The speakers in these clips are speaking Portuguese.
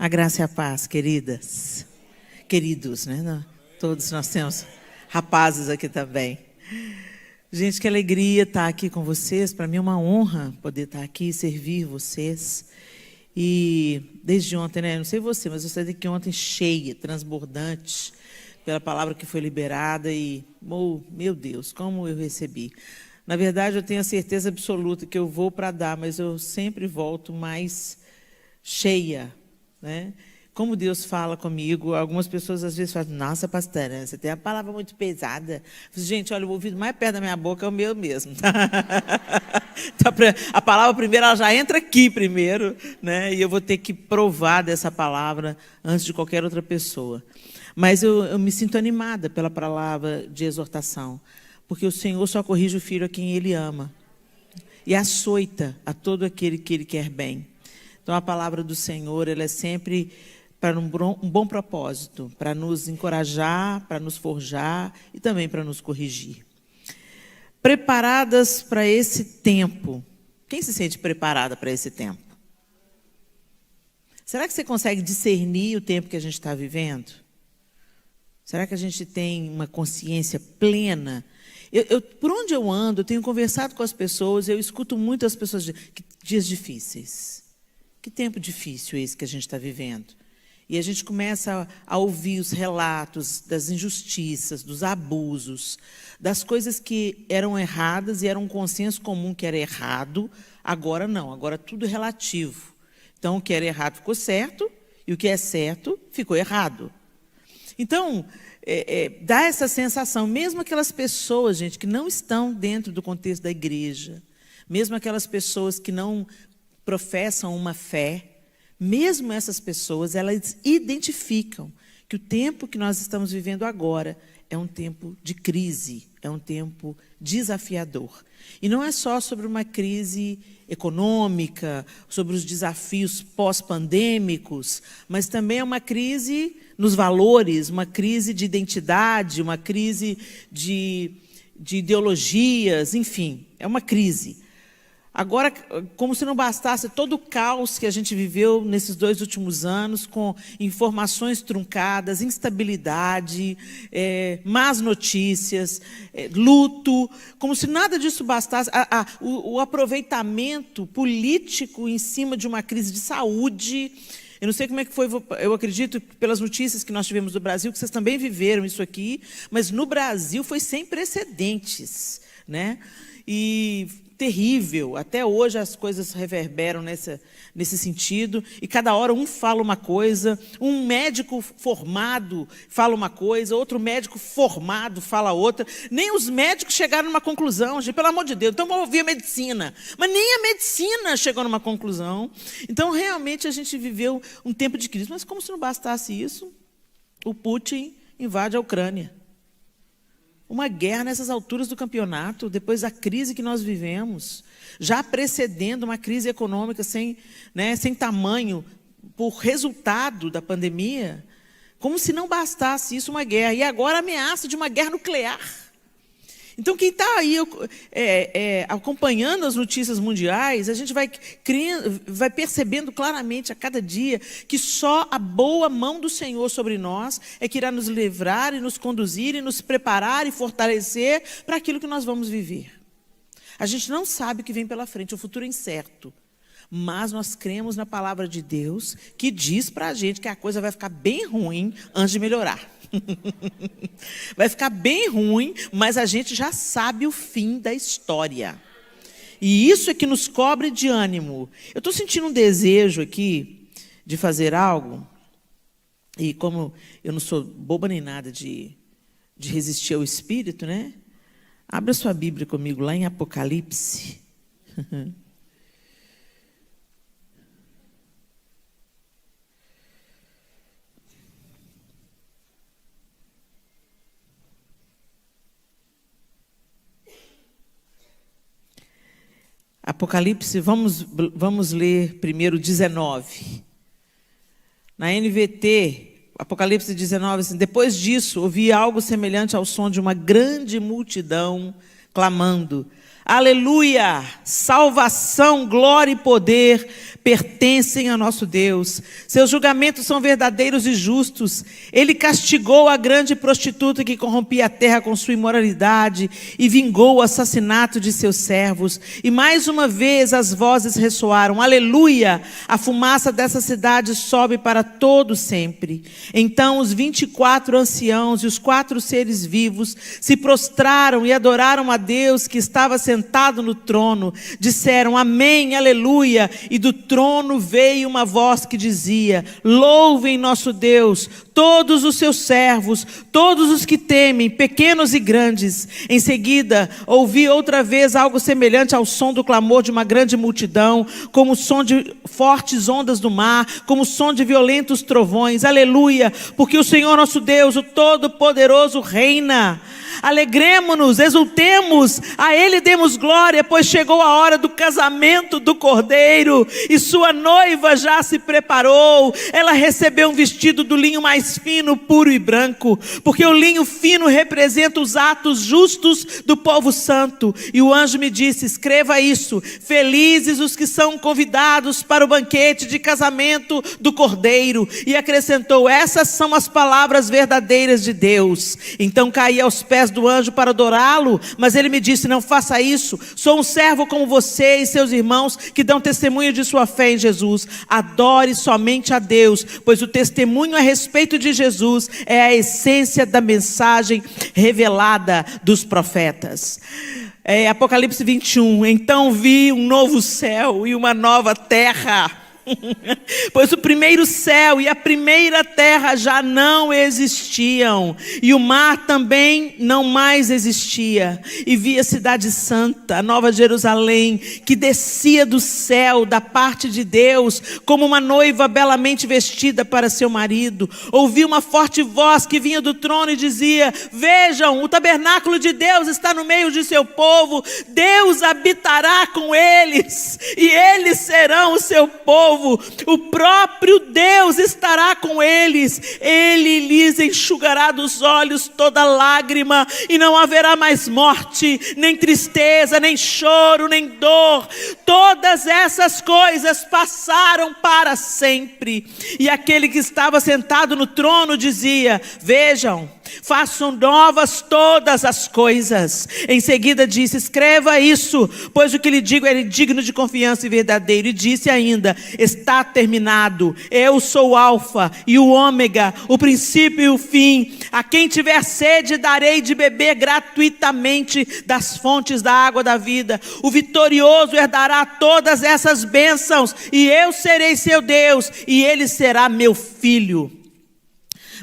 A graça e a paz, queridas. Queridos, né? Todos nós temos rapazes aqui também. Gente, que alegria estar aqui com vocês. Para mim é uma honra poder estar aqui e servir vocês. E desde ontem, né? Não sei você, mas eu saí daqui ontem cheia, transbordante, pela palavra que foi liberada. E, oh, meu Deus, como eu recebi. Na verdade, eu tenho a certeza absoluta que eu vou para dar, mas eu sempre volto mais cheia, né? Como Deus fala comigo. Algumas pessoas às vezes falam: nossa, pastora, você tem a palavra muito pesada. Gente, olha, o ouvido mais perto da minha boca é o meu mesmo. Então, a palavra primeiro, ela já entra aqui primeiro, né? E eu vou ter que provar dessa palavra antes de qualquer outra pessoa. Mas eu me sinto animada pela palavra de exortação, porque o Senhor só corrige o filho a quem Ele ama e açoita a todo aquele que Ele quer bem. Então, a palavra do Senhor, ela é sempre para um bom propósito, para nos encorajar, para nos forjar e também para nos corrigir. Preparadas para esse tempo. Quem se sente preparada para esse tempo? Será que você consegue discernir o tempo que a gente está vivendo? Será que a gente tem uma consciência plena? Por onde eu ando, eu tenho conversado com as pessoas, eu escuto muito as pessoas dizendo que dias difíceis. Que tempo difícil esse que a gente está vivendo. E a gente começa a ouvir os relatos das injustiças, dos abusos, das coisas que eram erradas e era um consenso comum que era errado. Agora não, agora tudo é relativo. Então, o que era errado ficou certo e o que é certo ficou errado. Então, dá essa sensação, mesmo aquelas pessoas, gente, que não estão dentro do contexto da igreja, mesmo aquelas pessoas que não professam uma fé, mesmo essas pessoas, elas identificam que o tempo que nós estamos vivendo agora é um tempo de crise, é um tempo desafiador. E não é só sobre uma crise econômica, sobre os desafios pós-pandêmicos, mas também é uma crise nos valores, uma crise de identidade, uma crise de ideologias, enfim, é uma crise. Agora, como se não bastasse todo o caos que a gente viveu nesses 2 últimos anos, com informações truncadas, instabilidade, más notícias, luto, como se nada disso bastasse, o aproveitamento político em cima de uma crise de saúde. Eu não sei como é que foi, eu acredito, pelas notícias que nós tivemos do Brasil, que vocês também viveram isso aqui, mas no Brasil foi sem precedentes, né? E terrível. Até hoje as coisas reverberam nesse sentido, e cada hora um fala uma coisa, um médico formado fala uma coisa, outro médico formado fala outra. Nem os médicos chegaram numa conclusão, gente, pelo amor de Deus. Então vamos ouvir a medicina. Mas nem a medicina chegou numa conclusão. Então, realmente, a gente viveu um tempo de crise. Mas como se não bastasse isso, o Putin invade a Ucrânia. Uma guerra nessas alturas do campeonato, depois da crise que nós vivemos, já precedendo uma crise econômica sem tamanho, por resultado da pandemia, como se não bastasse isso, uma guerra. E agora a ameaça de uma guerra nuclear. Então, quem está aí acompanhando as notícias mundiais, a gente vai percebendo claramente a cada dia que só a boa mão do Senhor sobre nós é que irá nos livrar e nos conduzir e nos preparar e fortalecer para aquilo que nós vamos viver. A gente não sabe o que vem pela frente, o futuro é incerto. Mas nós cremos na palavra de Deus, que diz para a gente que a coisa vai ficar bem ruim antes de melhorar. Vai ficar bem ruim, mas a gente já sabe o fim da história. E isso é que nos cobre de ânimo. Eu estou sentindo um desejo aqui de fazer algo, e como eu não sou boba nem nada de resistir ao Espírito, né? Abra sua Bíblia comigo lá em Apocalipse. Apocalipse, vamos ler primeiro 19. Na NVT, Apocalipse 19, assim: depois disso, ouvi algo semelhante ao som de uma grande multidão clamando: Aleluia! Salvação, glória e poder pertencem a nosso Deus. Seus julgamentos são verdadeiros e justos. Ele castigou a grande prostituta que corrompia a terra com sua imoralidade e vingou o assassinato de seus servos. E mais uma vez as vozes ressoaram: aleluia! A fumaça dessa cidade sobe para todo sempre. Então os 24 anciãos e os 4 seres vivos se prostraram e adoraram a Deus que estava sentado no trono. Disseram amém, aleluia, e do trono veio uma voz que dizia: louvem nosso Deus, todos os seus servos, todos os que temem, pequenos e grandes. Em seguida, ouvi outra vez algo semelhante ao som do clamor de uma grande multidão, como o som de fortes ondas do mar, como o som de violentos trovões. Aleluia, porque o Senhor nosso Deus, o Todo-Poderoso, reina. Alegremo-nos, exultemos, a Ele demos glória, pois chegou a hora do casamento do Cordeiro, e sua noiva já se preparou. Ela recebeu um vestido do linho mais fino, puro e branco, porque o linho fino representa os atos justos do povo santo. E o anjo me disse: escreva isso: felizes os que são convidados para o banquete de casamento do Cordeiro. E acrescentou: essas são as palavras verdadeiras de Deus. Então caí aos pés do anjo para adorá-lo, mas ele me disse: não faça isso, sou um servo como você e seus irmãos que dão testemunho de sua fé em Jesus. Adore somente a Deus, pois o testemunho a respeito de Jesus é a essência da mensagem revelada dos profetas. Apocalipse 21. Então vi um novo céu e uma nova terra, pois o primeiro céu e a primeira terra já não existiam, e o mar também não mais existia. E vi a cidade santa, a nova Jerusalém, que descia do céu da parte de Deus, como uma noiva belamente vestida para seu marido. Ouvi uma forte voz que vinha do trono e dizia: vejam, o tabernáculo de Deus está no meio de seu povo, Deus habitará com eles, e eles serão o seu povo. O próprio Deus estará com eles. Ele lhes enxugará dos olhos toda lágrima, e não haverá mais morte, nem tristeza, nem choro, nem dor. Todas essas coisas passaram para sempre. E aquele que estava sentado no trono dizia: vejam, façam novas todas as coisas. Em seguida disse: escreva isso, pois o que lhe digo é digno de confiança e verdadeiro. E disse ainda: está terminado. Eu sou o Alfa e o Ômega, o princípio e o fim. A quem tiver sede darei de beber gratuitamente das fontes da água da vida. O vitorioso herdará todas essas bênçãos, e eu serei seu Deus, e ele será meu filho.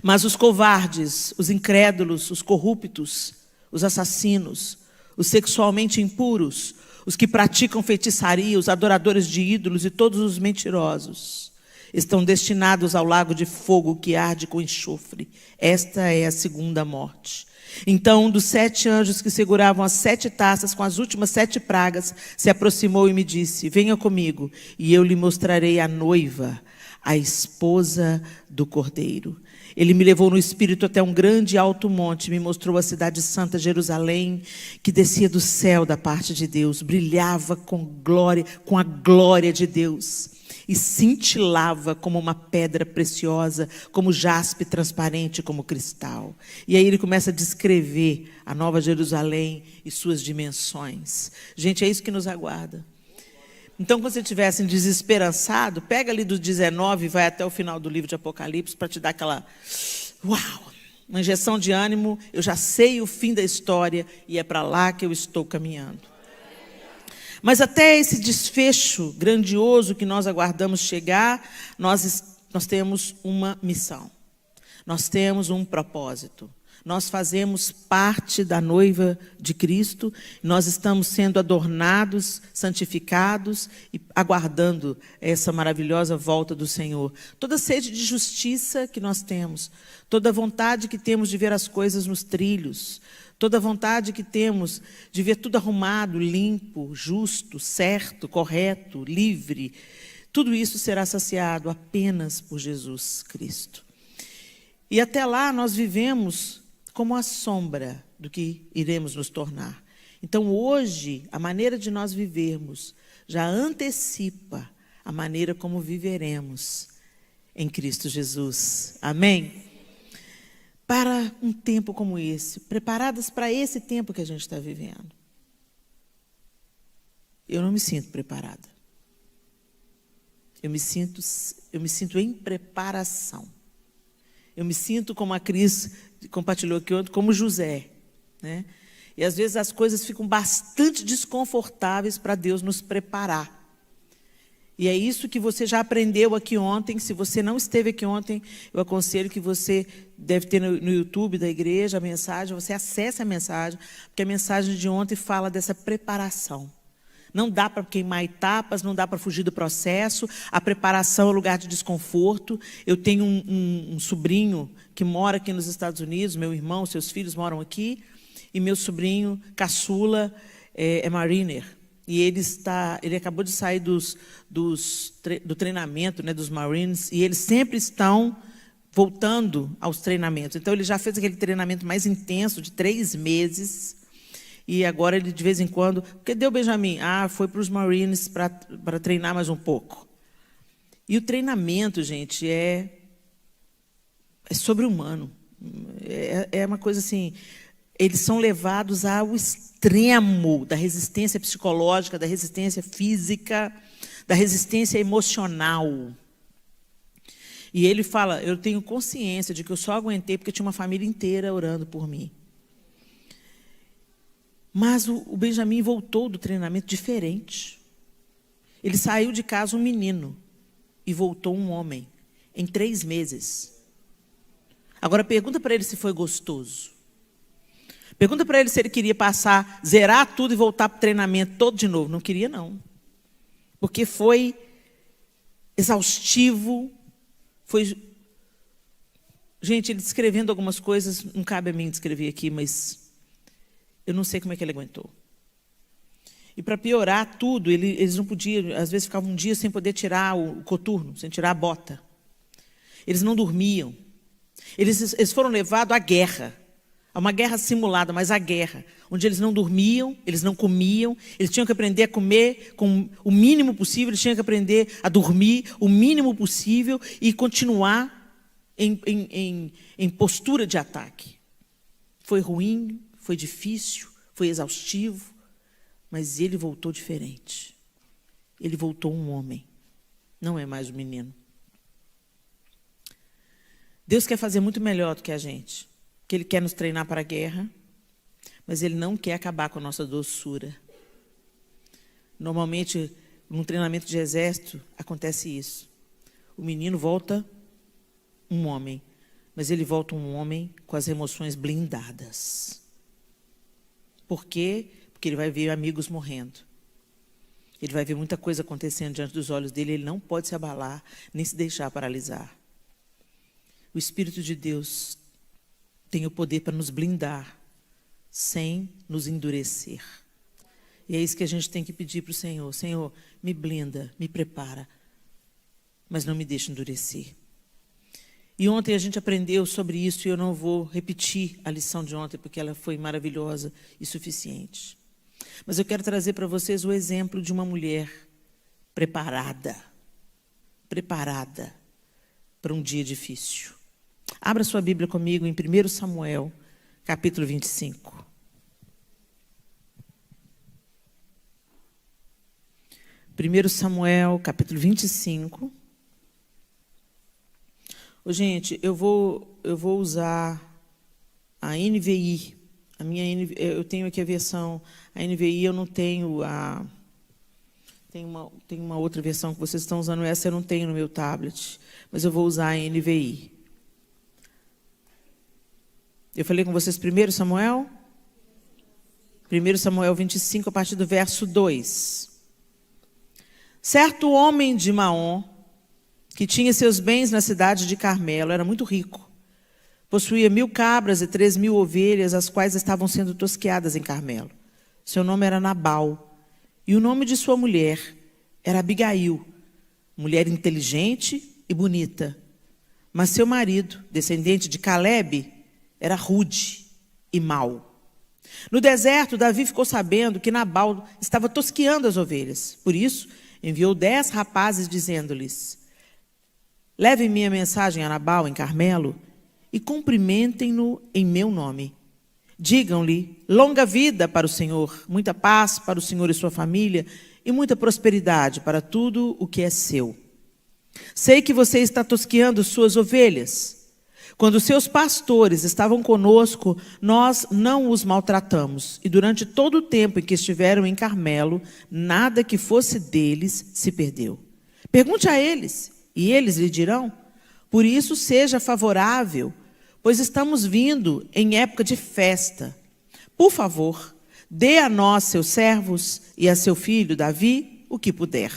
Mas os covardes, os incrédulos, os corruptos, os assassinos, os sexualmente impuros, os que praticam feitiçaria, os adoradores de ídolos e todos os mentirosos estão destinados ao lago de fogo que arde com enxofre. Esta é a segunda morte. Então um dos 7 anjos que seguravam as 7 taças com as últimas 7 pragas se aproximou e me disse: venha comigo, e eu lhe mostrarei a noiva, a esposa do Cordeiro. Ele me levou no espírito até um grande e alto monte, me mostrou a cidade santa Jerusalém, que descia do céu da parte de Deus, brilhava com a glória de Deus, e cintilava como uma pedra preciosa, como jaspe transparente, como cristal. E aí ele começa a descrever a nova Jerusalém e suas dimensões. Gente, é isso que nos aguarda. Então, quando você estiver assim, desesperançado, pega ali do 19 e vai até o final do livro de Apocalipse para te dar aquela, uma injeção de ânimo. Eu já sei o fim da história e é para lá que eu estou caminhando. Mas até esse desfecho grandioso que nós aguardamos chegar, nós temos uma missão. Nós temos um propósito. Nós fazemos parte da noiva de Cristo, nós estamos sendo adornados, santificados e aguardando essa maravilhosa volta do Senhor. Toda sede de justiça que nós temos, toda vontade que temos de ver as coisas nos trilhos, toda vontade que temos de ver tudo arrumado, limpo, justo, certo, correto, livre, tudo isso será saciado apenas por Jesus Cristo. E até lá nós vivemos como a sombra do que iremos nos tornar. Então, hoje, a maneira de nós vivermos já antecipa a maneira como viveremos em Cristo Jesus. Amém? Para um tempo como esse, preparadas para esse tempo que a gente está vivendo. Eu não me sinto preparada. Eu me sinto em preparação. Eu me sinto, como a Cris compartilhou aqui ontem, como José, né? E às vezes as coisas ficam bastante desconfortáveis para Deus nos preparar. E é isso que você já aprendeu aqui ontem. Se você não esteve aqui ontem, eu aconselho que você deve ter no YouTube da igreja a mensagem, você acesse a mensagem, porque a mensagem de ontem fala dessa preparação. Não dá para queimar etapas, não dá para fugir do processo. A preparação é um lugar de desconforto. Eu tenho um sobrinho que mora aqui nos Estados Unidos, meu irmão, seus filhos moram aqui, e meu sobrinho, caçula, é mariner. E ele acabou de sair do treinamento, né, dos Marines, e eles sempre estão voltando aos treinamentos. Então, ele já fez aquele treinamento mais intenso, de 3 meses, e agora ele, de vez em quando... Cadê o Benjamin? Foi para os Marines para treinar mais um pouco. E o treinamento, gente, é sobre-humano. É uma coisa assim... Eles são levados ao extremo da resistência psicológica, da resistência física, da resistência emocional. E ele fala, eu tenho consciência de que eu só aguentei porque tinha uma família inteira orando por mim. Mas o Benjamin voltou do treinamento diferente. Ele saiu de casa um menino e voltou um homem em 3 meses. Agora pergunta para ele se foi gostoso. Pergunta para ele se ele queria zerar tudo e voltar para o treinamento todo de novo. Não queria, não. Porque foi exaustivo. Gente, ele descrevendo algumas coisas, não cabe a mim descrever aqui, mas eu não sei como é que ele aguentou. E para piorar tudo, eles não podiam, às vezes ficavam um dia sem poder tirar o coturno, sem tirar a bota. Eles não dormiam. Eles foram levados à guerra. A uma guerra simulada, mas a guerra, onde eles não dormiam, eles não comiam, eles tinham que aprender a comer com o mínimo possível, eles tinham que aprender a dormir o mínimo possível e continuar em postura de ataque. Foi ruim, foi difícil, foi exaustivo, mas ele voltou diferente. Ele voltou um homem, não é mais um menino. Deus quer fazer muito melhor do que a gente. Que Ele quer nos treinar para a guerra, mas Ele não quer acabar com a nossa doçura. Normalmente, num treinamento de exército, acontece isso. O menino volta um homem, mas ele volta um homem com as emoções blindadas. Por quê? Porque ele vai ver amigos morrendo. Ele vai ver muita coisa acontecendo diante dos olhos dele, ele não pode se abalar, nem se deixar paralisar. O Espírito de Deus tem o poder para nos blindar, sem nos endurecer. E é isso que a gente tem que pedir para o Senhor. Senhor, me blinda, me prepara, mas não me deixe endurecer. E ontem a gente aprendeu sobre isso, e eu não vou repetir a lição de ontem, porque ela foi maravilhosa e suficiente. Mas eu quero trazer para vocês o exemplo de uma mulher preparada para um dia difícil. Abra sua Bíblia comigo em 1 Samuel, capítulo 25. Primeiro Samuel, capítulo 25. Gente, eu vou usar a NVI. Eu tenho aqui a versão, a NVI eu não tenho tem uma outra versão que vocês estão usando, essa eu não tenho no meu tablet, mas eu vou usar a NVI. Eu falei com vocês 1 Samuel? 1 Samuel 25, a partir do verso 2. Certo homem de Maom, que tinha seus bens na cidade de Carmelo, era muito rico. Possuía 1000 cabras e 3000 ovelhas, as quais estavam sendo tosqueadas em Carmelo. Seu nome era Nabal. E o nome de sua mulher era Abigail, mulher inteligente e bonita. Mas seu marido, descendente de Calebe, era rude e mau. No deserto, Davi ficou sabendo que Nabal estava tosqueando as ovelhas. Por isso, enviou 10 rapazes, dizendo-lhes: levem minha mensagem a Nabal, em Carmelo, e cumprimentem-no em meu nome. Digam-lhe: longa vida para o Senhor, muita paz para o Senhor e sua família, e muita prosperidade para tudo o que é seu. Sei que você está tosqueando suas ovelhas. Quando seus pastores estavam conosco, nós não os maltratamos, e durante todo o tempo em que estiveram em Carmelo, nada que fosse deles se perdeu. Pergunte a eles, e eles lhe dirão. Por isso seja favorável, pois estamos vindo em época de festa. Por favor, dê a nós, seus servos, e a seu filho Davi, o que puder.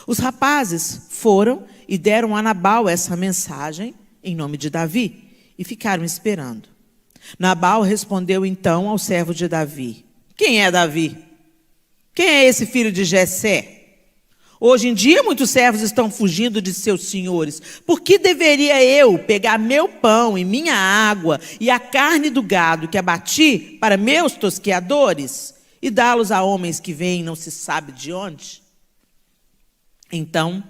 Os rapazes foram e deram a Nabal essa mensagem em nome de Davi, e ficaram esperando. Nabal respondeu então ao servo de Davi: quem é Davi? Quem é esse filho de Jessé? Hoje em dia muitos servos estão fugindo de seus senhores. Por que deveria eu pegar meu pão e minha água e a carne do gado que abati para meus tosqueadores e dá-los a homens que vêm não se sabe de onde? Então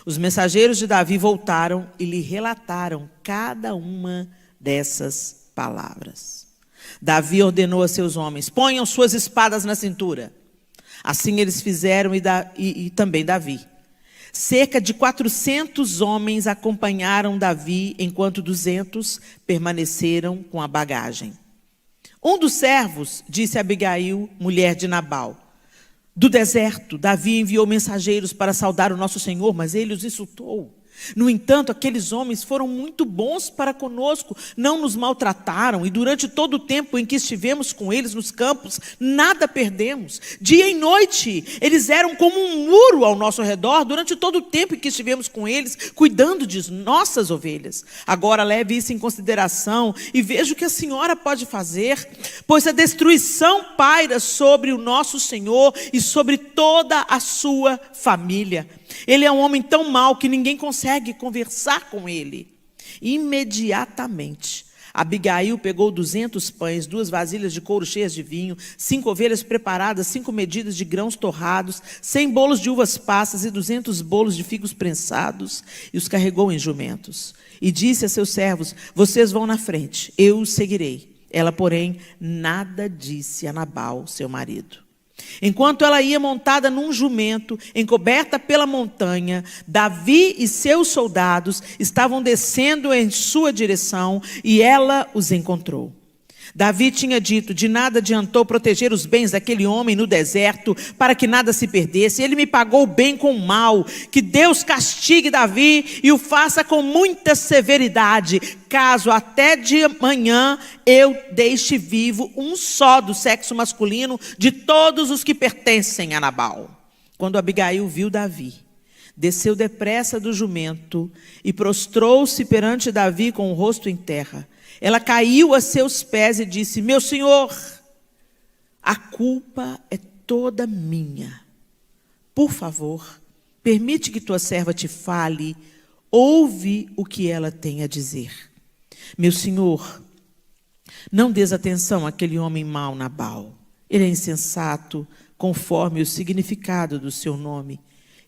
os mensageiros de Davi voltaram e lhe relataram cada uma dessas palavras. Davi ordenou a seus homens: ponham suas espadas na cintura. Assim eles fizeram e também Davi. Cerca de 400 homens acompanharam Davi, enquanto 200 permaneceram com a bagagem. Um dos servos disse a Abigail, mulher de Nabal: do deserto, Davi enviou mensageiros para saudar o nosso Senhor, mas ele os insultou. No entanto, aqueles homens foram muito bons para conosco, não nos maltrataram, e durante todo o tempo em que estivemos com eles nos campos, nada perdemos. Dia e noite, eles eram como um muro ao nosso redor, durante todo o tempo em que estivemos com eles, cuidando de nossas ovelhas. Agora leve isso em consideração e veja o que a senhora pode fazer, pois a destruição paira sobre o nosso Senhor e sobre toda a sua família. Ele é um homem tão mau que ninguém consegue conversar com ele. Imediatamente, Abigail pegou 200 pães, 2 vasilhas de couro cheias de vinho, 5 ovelhas preparadas, 5 medidas de grãos torrados, 100 bolos de uvas passas e 200 bolos de figos prensados, e os carregou em jumentos. E disse a seus servos: vocês vão na frente, eu os seguirei. Ela, porém, nada disse a Nabal, seu marido. Enquanto ela ia montada num jumento, encoberta pela montanha, Davi e seus soldados estavam descendo em sua direção e ela os encontrou. Davi tinha dito: de nada adiantou proteger os bens daquele homem no deserto para que nada se perdesse. Ele me pagou o bem com o mal. Que Deus castigue Davi e o faça com muita severidade, caso até de manhã eu deixe vivo um só do sexo masculino de todos os que pertencem a Nabal. Quando Abigail viu Davi, desceu depressa do jumento e prostrou-se perante Davi com o rosto em terra. Ela caiu a seus pés e disse: meu senhor, a culpa é toda minha. Por favor, permite que tua serva te fale. Ouve o que ela tem a dizer. Meu senhor, não des atenção àquele homem mau Nabal. Ele é insensato, conforme o significado do seu nome,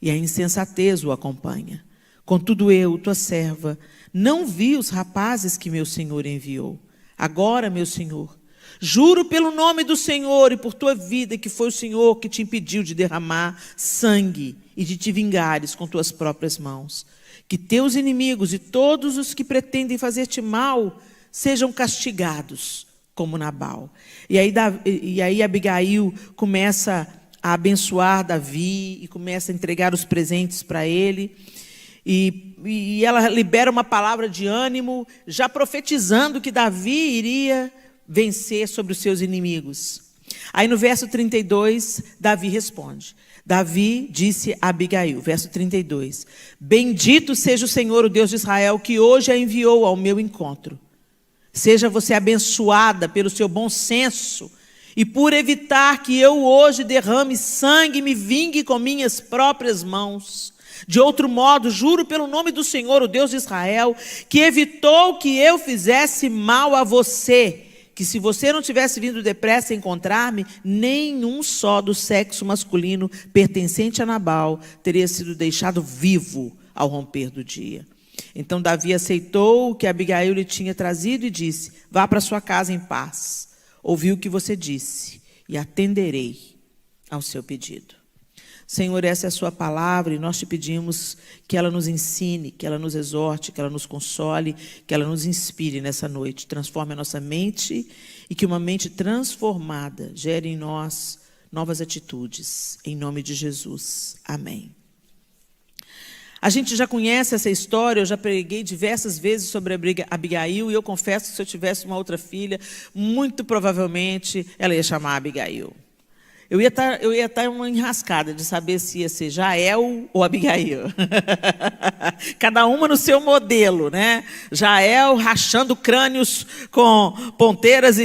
e a insensatez o acompanha. Contudo eu, tua serva, não vi os rapazes que meu senhor enviou. Agora, meu senhor, juro pelo nome do Senhor e por tua vida que foi o Senhor que te impediu de derramar sangue e de te vingares com tuas próprias mãos. Que teus inimigos e todos os que pretendem fazer-te mal sejam castigados como Nabal. E aí Abigail começa a abençoar Davi e começa a entregar os presentes para ele. E ela libera uma palavra de ânimo, já profetizando que Davi iria vencer sobre os seus inimigos. Aí no verso 32, Davi responde. Davi disse a Abigail, verso 32, bendito seja o Senhor, o Deus de Israel, que hoje a enviou ao meu encontro. Seja você abençoada pelo seu bom senso e por evitar que eu hoje derrame sangue e me vingue com minhas próprias mãos. De outro modo, juro pelo nome do Senhor, o Deus de Israel, que evitou que eu fizesse mal a você, que se você não tivesse vindo depressa encontrar-me, nenhum só do sexo masculino pertencente a Nabal teria sido deixado vivo ao romper do dia. Então Davi aceitou o que Abigail lhe tinha trazido e disse: vá para sua casa em paz. Ouvi o que você disse e atenderei ao seu pedido. Senhor, essa é a sua palavra e nós te pedimos que ela nos ensine, que ela nos exorte, que ela nos console, que ela nos inspire nessa noite. Transforme a nossa mente e que uma mente transformada gere em nós novas atitudes. Em nome de Jesus. Amém. A gente já conhece essa história, eu já preguei diversas vezes sobre Abigail, e eu confesso que se eu tivesse uma outra filha, muito provavelmente ela ia chamar Abigail. Eu ia estar uma enrascada de saber se ia ser Jael ou Abigail. Cada uma no seu modelo, né? Jael rachando crânios com ponteiras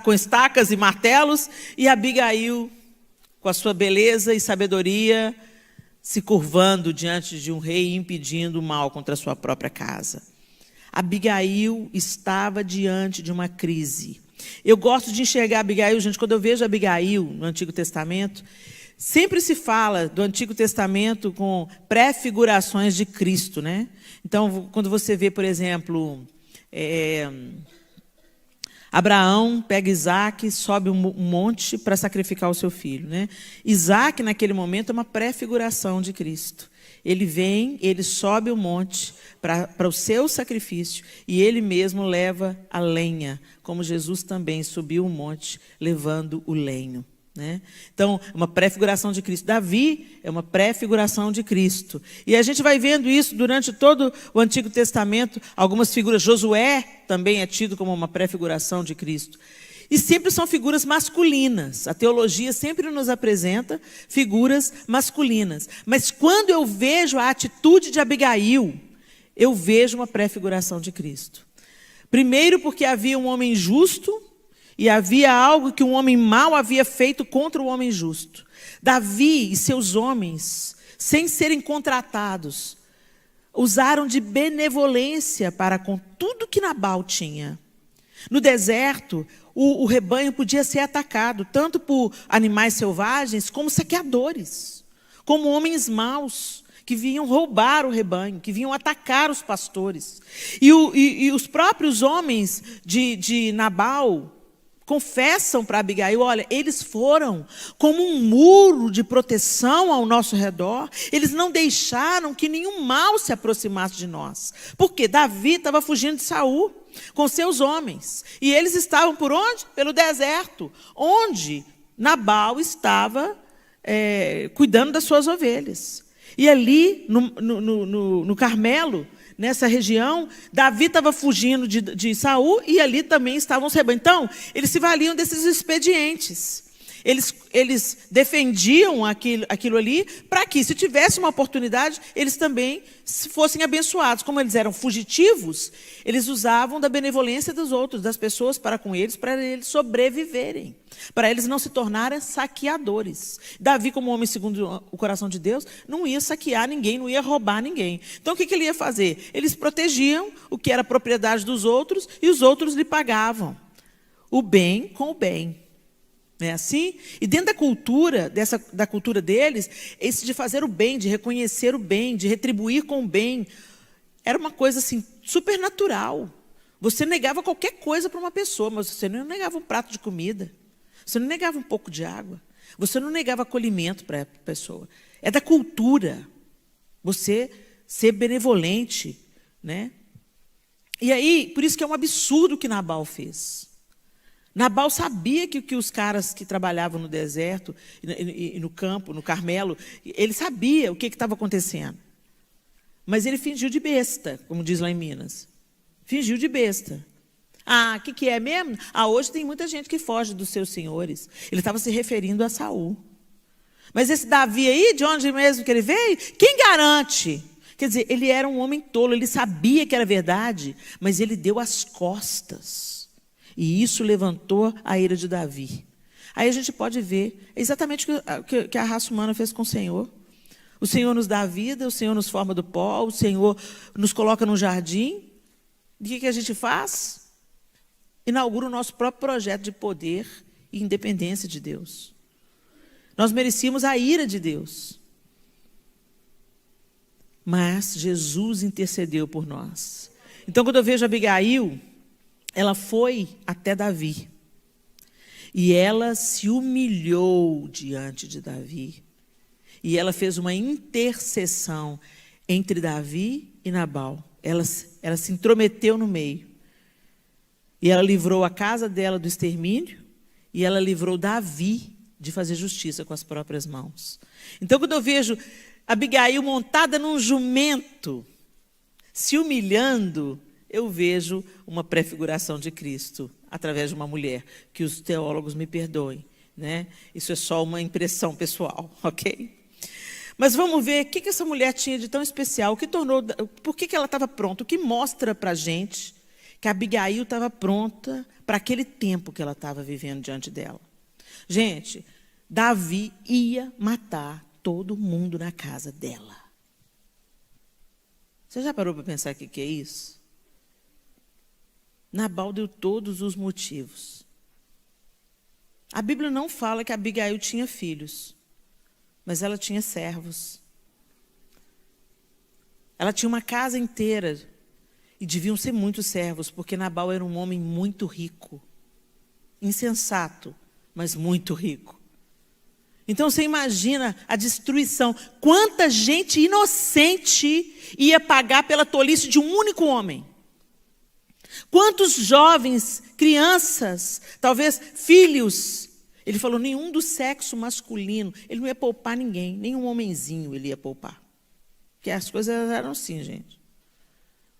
com estacas e martelos, e Abigail, com a sua beleza e sabedoria, se curvando diante de um rei e impedindo o mal contra a sua própria casa. Abigail estava diante de uma crise. Eu gosto de enxergar Abigail, gente, quando eu vejo Abigail no Antigo Testamento, sempre se fala do Antigo Testamento com pré-figurações de Cristo, né? Então, quando você vê, por exemplo, Abraão pega Isaac, sobe um monte para sacrificar o seu filho, né? Isaac, naquele momento, é uma pré-figuração de Cristo. Ele vem, ele sobe o monte para o seu sacrifício e ele mesmo leva a lenha, como Jesus também subiu o monte levando o lenho, né? Então, uma pré-figuração de Cristo. Davi é uma pré-figuração de Cristo. E a gente vai vendo isso durante todo o Antigo Testamento. Algumas figuras, Josué também é tido como uma pré-figuração de Cristo. E sempre são figuras masculinas. A teologia sempre nos apresenta figuras masculinas. Mas quando eu vejo a atitude de Abigail, eu vejo uma pré-figuração de Cristo. Primeiro porque havia um homem justo e havia algo que um homem mau havia feito contra o homem justo. Davi e seus homens, sem serem contratados, usaram de benevolência para com tudo que Nabal tinha. No deserto, o rebanho podia ser atacado, tanto por animais selvagens, como saqueadores, como homens maus, que vinham roubar o rebanho, que vinham atacar os pastores. E os próprios homens de Nabal confessam para Abigail: olha, eles foram como um muro de proteção ao nosso redor, eles não deixaram que nenhum mal se aproximasse de nós. Porque Davi estava fugindo de Saul com seus homens, e eles estavam por onde? Pelo deserto, onde Nabal estava cuidando das suas ovelhas. E ali, no Carmelo, nessa região, Davi estava fugindo de Saul e ali também estavam os rebanhos. Então, eles se valiam desses expedientes. Eles defendiam aquilo ali para que, se tivesse uma oportunidade, eles também fossem abençoados. Como eles eram fugitivos, eles usavam da benevolência dos outros, das pessoas para eles sobreviverem, para eles não se tornarem saqueadores. Davi, como homem segundo o coração de Deus, não ia saquear ninguém, não ia roubar ninguém. Então, o que ele ia fazer? Eles protegiam o que era propriedade dos outros e os outros lhe pagavam o bem com o bem. Não é assim? E dentro da cultura, da cultura deles, esse de fazer o bem, de reconhecer o bem, de retribuir com o bem, era uma coisa assim, super natural. Você negava qualquer coisa para uma pessoa, mas você não negava um prato de comida. Você não negava um pouco de água. Você não negava acolhimento para a pessoa. É da cultura. Você ser benevolente, né? E aí, por isso que é um absurdo o que Nabal fez. Nabal sabia que os caras que trabalhavam no deserto e no campo, no Carmelo, ele sabia o que estava acontecendo. Mas ele fingiu de besta, como diz lá em Minas. Fingiu de besta. Ah, o que é mesmo? Ah, hoje tem muita gente que foge dos seus senhores. Ele estava se referindo a Saul. Mas esse Davi aí, de onde mesmo que ele veio? Quem garante? Quer dizer, ele era um homem tolo, ele sabia que era verdade, mas ele deu as costas. E isso levantou a ira de Davi. Aí a gente pode ver exatamente o que a raça humana fez com o Senhor. O Senhor nos dá a vida, o Senhor nos forma do pó, o Senhor nos coloca num jardim. E o que a gente faz? inaugura o nosso próprio projeto de poder e independência de Deus. Nós merecíamos a ira de Deus. Mas Jesus intercedeu por nós. Então, quando eu vejo Abigail, ela foi até Davi. E ela se humilhou diante de Davi. E ela fez uma intercessão entre Davi e Nabal. Ela se intrometeu no meio. E ela livrou a casa dela do extermínio. E ela livrou Davi de fazer justiça com as próprias mãos. Então, quando eu vejo Abigail montada num jumento, se humilhando, eu vejo uma prefiguração de Cristo através de uma mulher, que os teólogos me perdoem, né? Isso é só uma impressão pessoal, ok? Mas vamos ver o que essa mulher tinha de tão especial, por que ela estava pronta, o que mostra para a gente que a Abigail estava pronta para aquele tempo que ela estava vivendo diante dela. Gente, Davi ia matar todo mundo na casa dela. Você já parou para pensar o que é isso? Nabal deu todos os motivos. A Bíblia não fala que Abigail tinha filhos, mas ela tinha servos. Ela tinha uma casa inteira, e deviam ser muitos servos, porque Nabal era um homem muito rico, insensato, mas muito rico. Então você imagina a destruição. Quanta gente inocente ia pagar pela tolice de um único homem? Quantos jovens, crianças, talvez filhos, ele falou, nenhum do sexo masculino, ele não ia poupar ninguém, nenhum homenzinho ele ia poupar. Porque as coisas eram assim, gente.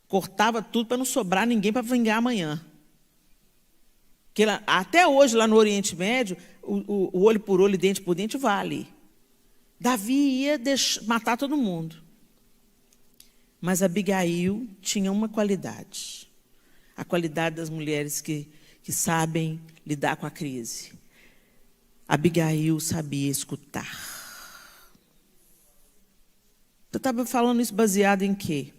Cortava tudo para não sobrar ninguém para vingar amanhã. Porque até hoje, lá no Oriente Médio, o olho por olho, dente por dente, vale. Davi ia matar todo mundo. Mas Abigail tinha uma qualidade. A qualidade das mulheres que sabem lidar com a crise. Abigail sabia escutar. Eu estava falando isso baseado em quê?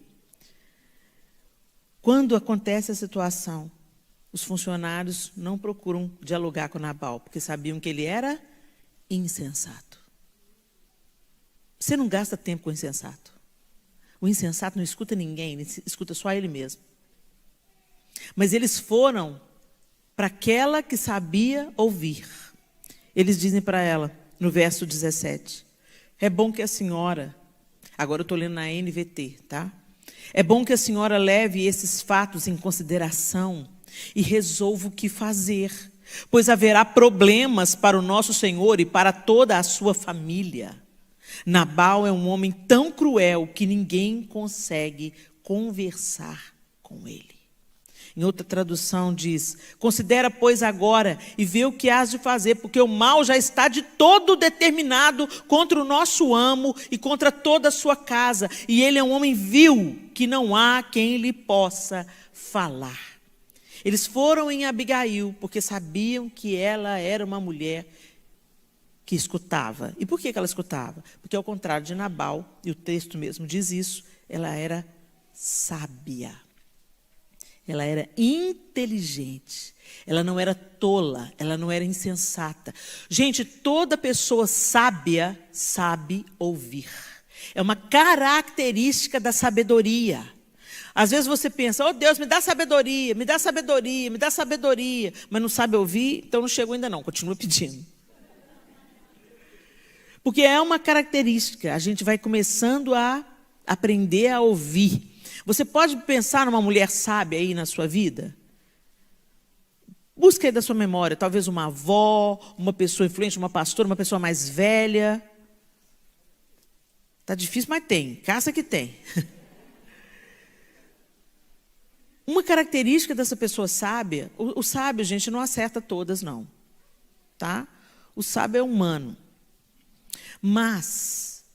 Quando acontece a situação, os funcionários não procuram dialogar com Nabal, porque sabiam que ele era insensato. Você não gasta tempo com o insensato. O insensato não escuta ninguém, ele escuta só ele mesmo. Mas eles foram para aquela que sabia ouvir. Eles dizem para ela, no verso 17, é bom que a senhora, agora eu estou lendo na NVT, tá? É bom que a senhora leve esses fatos em consideração e resolva o que fazer, pois haverá problemas para o nosso Senhor e para toda a sua família. Nabal é um homem tão cruel que ninguém consegue conversar com ele. Em outra tradução diz, considera, pois, agora e vê o que has de fazer, porque o mal já está de todo determinado contra o nosso amo e contra toda a sua casa. E ele é um homem vil, que não há quem lhe possa falar. Eles foram em Abigail, porque sabiam que ela era uma mulher que escutava. E por que ela escutava? Porque, ao contrário de Nabal, e o texto mesmo diz isso, ela era sábia. Ela era inteligente, ela não era tola, ela não era insensata. Gente, toda pessoa sábia sabe ouvir. É uma característica da sabedoria. Às vezes você pensa, oh Deus, me dá sabedoria, me dá sabedoria, me dá sabedoria, mas não sabe ouvir, então não chegou ainda não, continua pedindo. Porque é uma característica, a gente vai começando a aprender a ouvir. Você pode pensar numa mulher sábia aí na sua vida? Busca aí da sua memória, talvez uma avó, uma pessoa influente, uma pastora, uma pessoa mais velha. Está difícil, mas tem, caça que tem. Uma característica dessa pessoa sábia, o sábio, gente, não acerta todas, não. Tá? O sábio é humano. Mas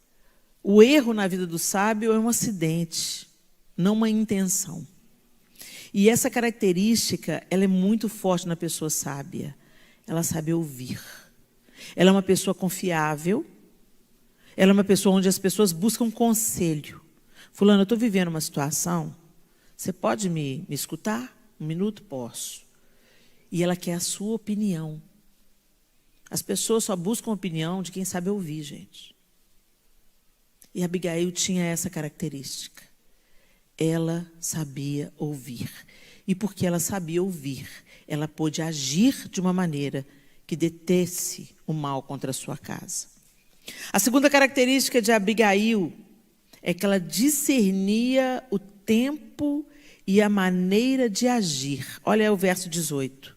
o erro na vida do sábio é um acidente, não uma intenção. E essa característica, ela é muito forte na pessoa sábia. Ela sabe ouvir. Ela é uma pessoa confiável. Ela é uma pessoa onde as pessoas buscam conselho. Fulano, eu estou vivendo uma situação, você pode me escutar? Um minuto? Posso. E ela quer a sua opinião. As pessoas só buscam a opinião de quem sabe ouvir, gente. E Abigail tinha essa característica. Ela sabia ouvir. E porque ela sabia ouvir, ela pôde agir de uma maneira que detesse o mal contra a sua casa. A segunda característica de Abigail é que ela discernia o tempo e a maneira de agir. Olha o verso 18.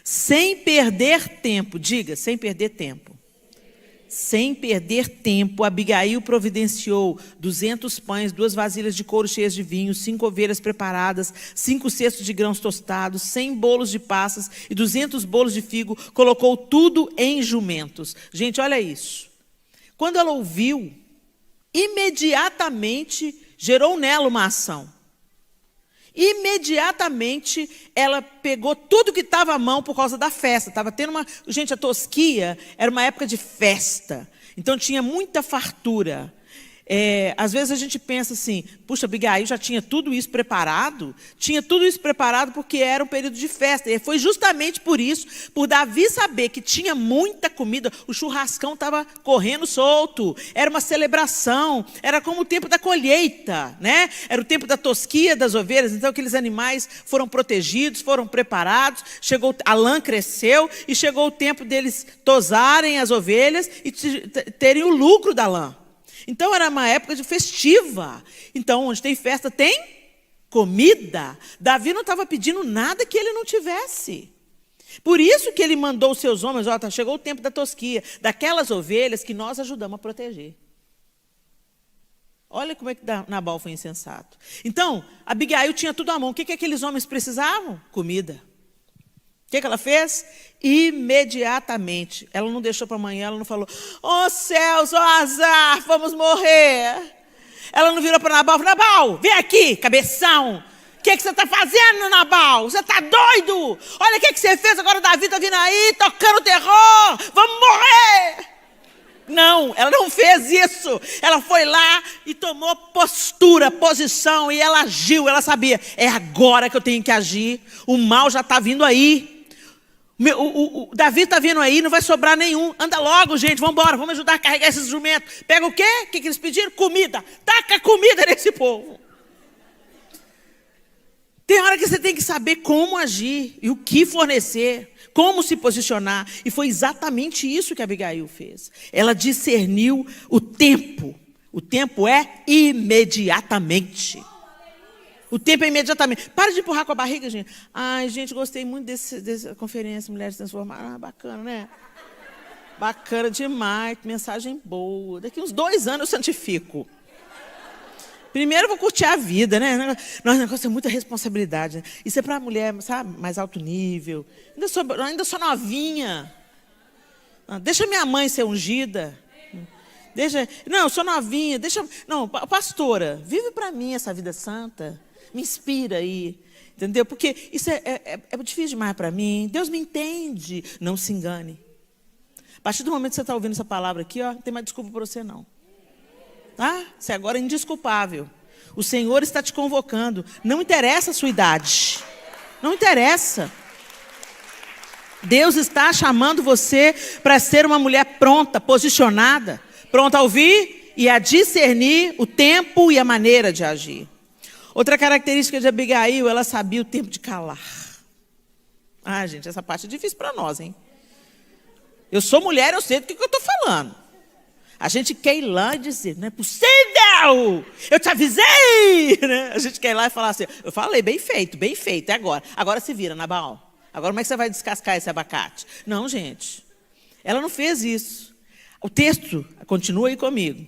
Sem perder tempo, diga, sem perder tempo. Sem perder tempo, Abigail providenciou 200 pães, 2 vasilhas de couro cheias de vinho, 5 ovelhas preparadas, 5 cestos de grãos tostados, 100 bolos de passas e 200 bolos de figo, colocou tudo em jumentos. Gente, olha isso. Quando ela ouviu, imediatamente gerou nela uma ação. Imediatamente ela pegou tudo que estava à mão por causa da festa. Estava tendo uma... Gente, a Tosquia era uma época de festa. Então tinha muita fartura. Às vezes a gente pensa assim, puxa, Abigail já tinha tudo isso preparado? Tinha tudo isso preparado porque era um período de festa. E foi justamente por isso, por Davi saber que tinha muita comida, o churrascão estava correndo solto. Era uma celebração, era como o tempo da colheita, né? Era o tempo da tosquia das ovelhas. Então aqueles animais foram protegidos, foram preparados. A lã cresceu e chegou o tempo deles tosarem as ovelhas e terem o lucro da lã. Então, era uma época de festiva. Então, onde tem festa, tem comida. Davi não estava pedindo nada que ele não tivesse. Por isso que ele mandou os seus homens, chegou o tempo da tosquia, daquelas ovelhas que nós ajudamos a proteger. Olha como é que Nabal foi insensato. Então, Abigail tinha tudo à mão. O que aqueles homens precisavam? Comida. O que ela fez? Imediatamente. Ela não deixou para amanhã, ela não falou, céus, azar, vamos morrer. Ela não virou para Nabal e falou, Nabal, vem aqui, cabeção. O que você está fazendo, Nabal? Você está doido? Olha o que você fez, agora o Davi está vindo aí, tocando terror. Vamos morrer. Não, ela não fez isso. Ela foi lá e tomou postura, posição, e ela agiu. Ela sabia, é agora que eu tenho que agir. O mal já está vindo aí. O Davi está vindo aí, não vai sobrar nenhum. Anda logo, gente, vamos embora, vamos ajudar a carregar esses jumentos. Pega o quê? O que eles pediram? Comida. Taca comida nesse povo. Tem hora que você tem que saber como agir e o que fornecer, como se posicionar. E foi exatamente isso que Abigail fez. Ela discerniu o tempo. O tempo é imediatamente. O tempo é imediatamente. Para de empurrar com a barriga, gente. Ai, gente, gostei muito dessa conferência Mulheres Transformadas. Bacana, né? Bacana demais, mensagem boa. Daqui uns 2 anos eu santifico. Primeiro eu vou curtir a vida, né? Nossa, o negócio é muita responsabilidade. Né? Isso é para a mulher, sabe, mais alto nível. Ainda sou novinha. Deixa minha mãe ser ungida. Não, eu sou novinha. Não, pastora, vive para mim essa vida santa. Me inspira aí. Entendeu? Porque isso é difícil demais para mim. Deus me entende. Não se engane. A partir do momento que você está ouvindo essa palavra aqui, não tem mais desculpa para você, não. Tá? Você agora é indesculpável. O Senhor está te convocando. Não interessa a sua idade. Não interessa. Deus está chamando você para ser uma mulher pronta, posicionada, pronta a ouvir e a discernir o tempo e a maneira de agir. Outra característica de Abigail, ela sabia o tempo de calar. Gente, essa parte é difícil para nós, hein? Eu sou mulher, eu sei do que eu estou falando. A gente quer ir lá e dizer, não é possível, eu te avisei. Né? A gente quer ir lá e falar assim, eu falei, bem feito, é agora. Agora se vira, Nabal. Agora como é que você vai descascar esse abacate? Não, gente, ela não fez isso. O texto continua aí comigo.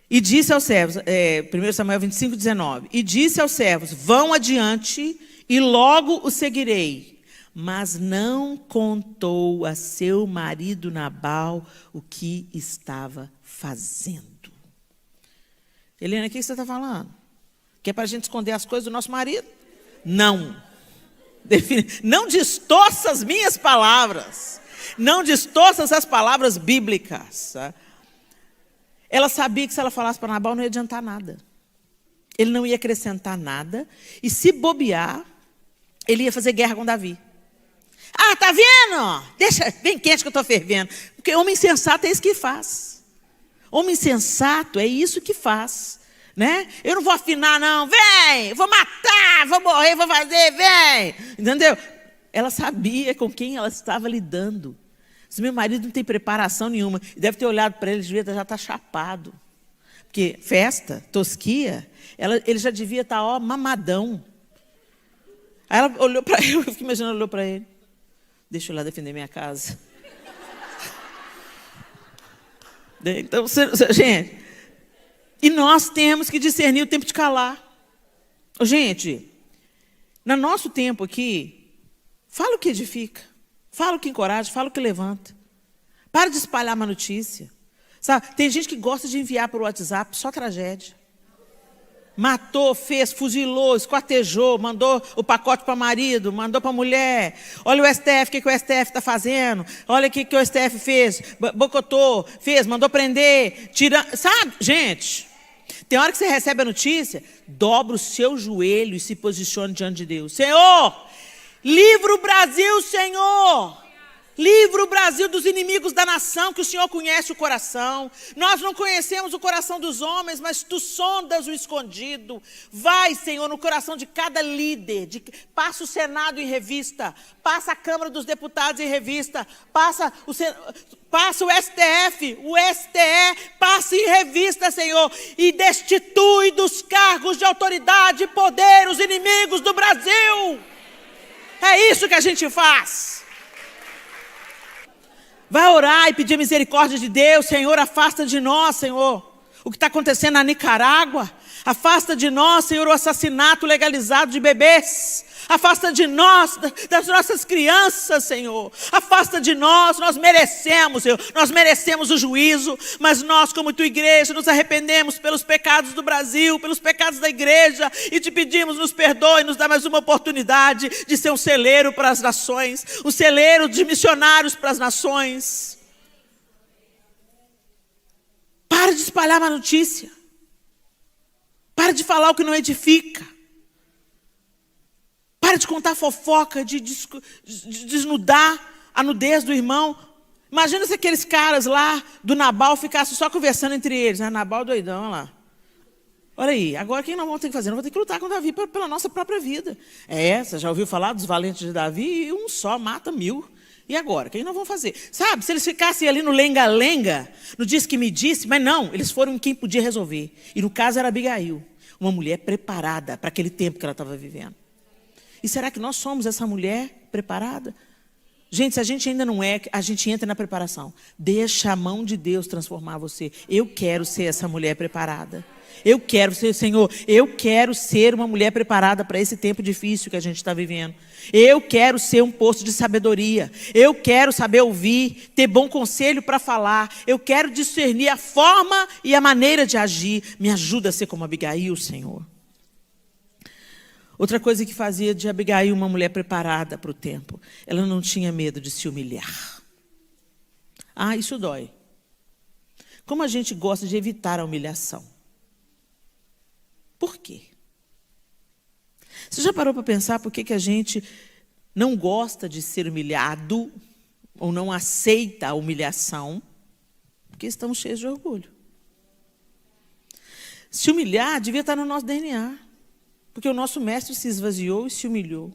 E disse aos servos, 1 Samuel 25, 19. E disse aos servos, vão adiante e logo o seguirei. Mas não contou a seu marido Nabal o que estava fazendo. Helena, o que você está falando? Que é para a gente esconder as coisas do nosso marido? Não. Não distorça as minhas palavras. Não distorça as palavras bíblicas. Ela sabia que se ela falasse para Nabal não ia adiantar nada. Ele não ia acrescentar nada. E se bobear, ele ia fazer guerra com Davi. Ah, tá vendo? Deixa bem quente que eu estou fervendo. Porque homem insensato é isso que faz. Homem insensato é isso que faz. Né? Eu não vou afinar, não. Vem, vou matar, vou morrer, vou fazer, vem. Entendeu? Ela sabia com quem ela estava lidando. Se meu marido não tem preparação nenhuma, deve ter olhado para ele, devia já estar chapado. Porque festa, tosquia, ele já devia estar, mamadão. Aí ela olhou para ele, eu fiquei imaginando, olhou para ele. Deixa eu lá defender minha casa. Então, gente, e nós temos que discernir o tempo de calar. Gente, no nosso tempo aqui, fala o que edifica, fala o que encoraja, fala o que levanta. Para de espalhar uma notícia. Sabe? Tem gente que gosta de enviar por WhatsApp só tragédia. Matou, fez, fuzilou, esquartejou, mandou o pacote para o marido, mandou para a mulher. Olha o STF, o que o STF está fazendo? Olha o que o STF fez, boicotou, fez, mandou prender, tira, sabe? Gente, tem hora que você recebe a notícia, dobra o seu joelho e se posicione diante de Deus. Senhor, livra o Brasil, Senhor. Livra o Brasil dos inimigos da nação, que o Senhor conhece o coração. Nós não conhecemos o coração dos homens, mas Tu sondas o escondido. Vai, Senhor, no coração de cada líder. Passa o Senado em revista. Passa a Câmara dos Deputados em revista. Passa o STF, o STE, passa em revista, Senhor. E destitui dos cargos de autoridade e poder os inimigos do Brasil. É isso que a gente faz. Vai orar e pedir misericórdia de Deus. Senhor, afasta de nós, Senhor, o que está acontecendo na Nicarágua. Afasta de nós, Senhor, o assassinato legalizado de bebês. Afasta de nós, das nossas crianças, Senhor. Afasta de nós merecemos, Senhor. Nós merecemos o juízo, mas nós, como Tua igreja, nos arrependemos pelos pecados do Brasil, pelos pecados da igreja, e Te pedimos, nos perdoe, nos dá mais uma oportunidade de ser um celeiro para as nações, um celeiro de missionários para as nações. Para de espalhar má notícia. Para de falar o que não edifica. Para de contar fofoca, de desnudar a nudez do irmão. Imagina se aqueles caras lá do Nabal ficassem só conversando entre eles. Nabal doidão, olha lá. Olha aí, agora o que nós vamos ter que fazer? Nós vamos ter que lutar com Davi pela nossa própria vida. Você já ouviu falar dos valentes de Davi? E um só mata 1000. E agora? O que nós vamos fazer? Sabe, se eles ficassem ali no lenga-lenga, no disse que me disse, mas não, eles foram quem podia resolver. E no caso era Abigail, uma mulher preparada para aquele tempo que ela estava vivendo. E será que nós somos essa mulher preparada? Gente, se a gente ainda não é, a gente entra na preparação. Deixa a mão de Deus transformar você. Eu quero ser essa mulher preparada. Eu quero ser, Senhor, eu quero ser uma mulher preparada para esse tempo difícil que a gente está vivendo. Eu quero ser um poço de sabedoria. Eu quero saber ouvir, ter bom conselho para falar. Eu quero discernir a forma e a maneira de agir. Me ajuda a ser como Abigail, Senhor. Outra coisa que fazia de Abigail uma mulher preparada para o tempo. Ela não tinha medo de se humilhar. Isso dói. Como a gente gosta de evitar a humilhação. Por quê? Você já parou para pensar por que a gente não gosta de ser humilhado ou não aceita a humilhação? Porque estamos cheios de orgulho. Se humilhar devia estar no nosso DNA. Porque o nosso mestre se esvaziou e se humilhou.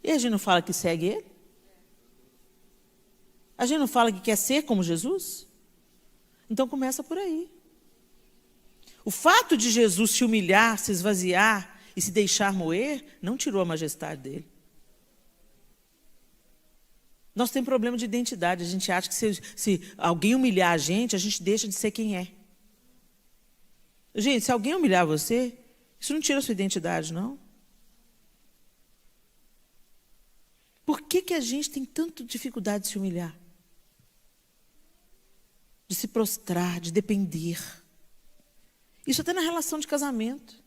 E a gente não fala que segue ele? A gente não fala que quer ser como Jesus? Então começa por aí. O fato de Jesus se humilhar, se esvaziar e se deixar moer, não tirou a majestade dele. Nós temos problema de identidade. A gente acha que se alguém humilhar a gente deixa de ser quem é. Gente, se alguém humilhar você, isso não tira a sua identidade, não. Por que a gente tem tanta dificuldade de se humilhar? De se prostrar, de depender. Isso até na relação de casamento.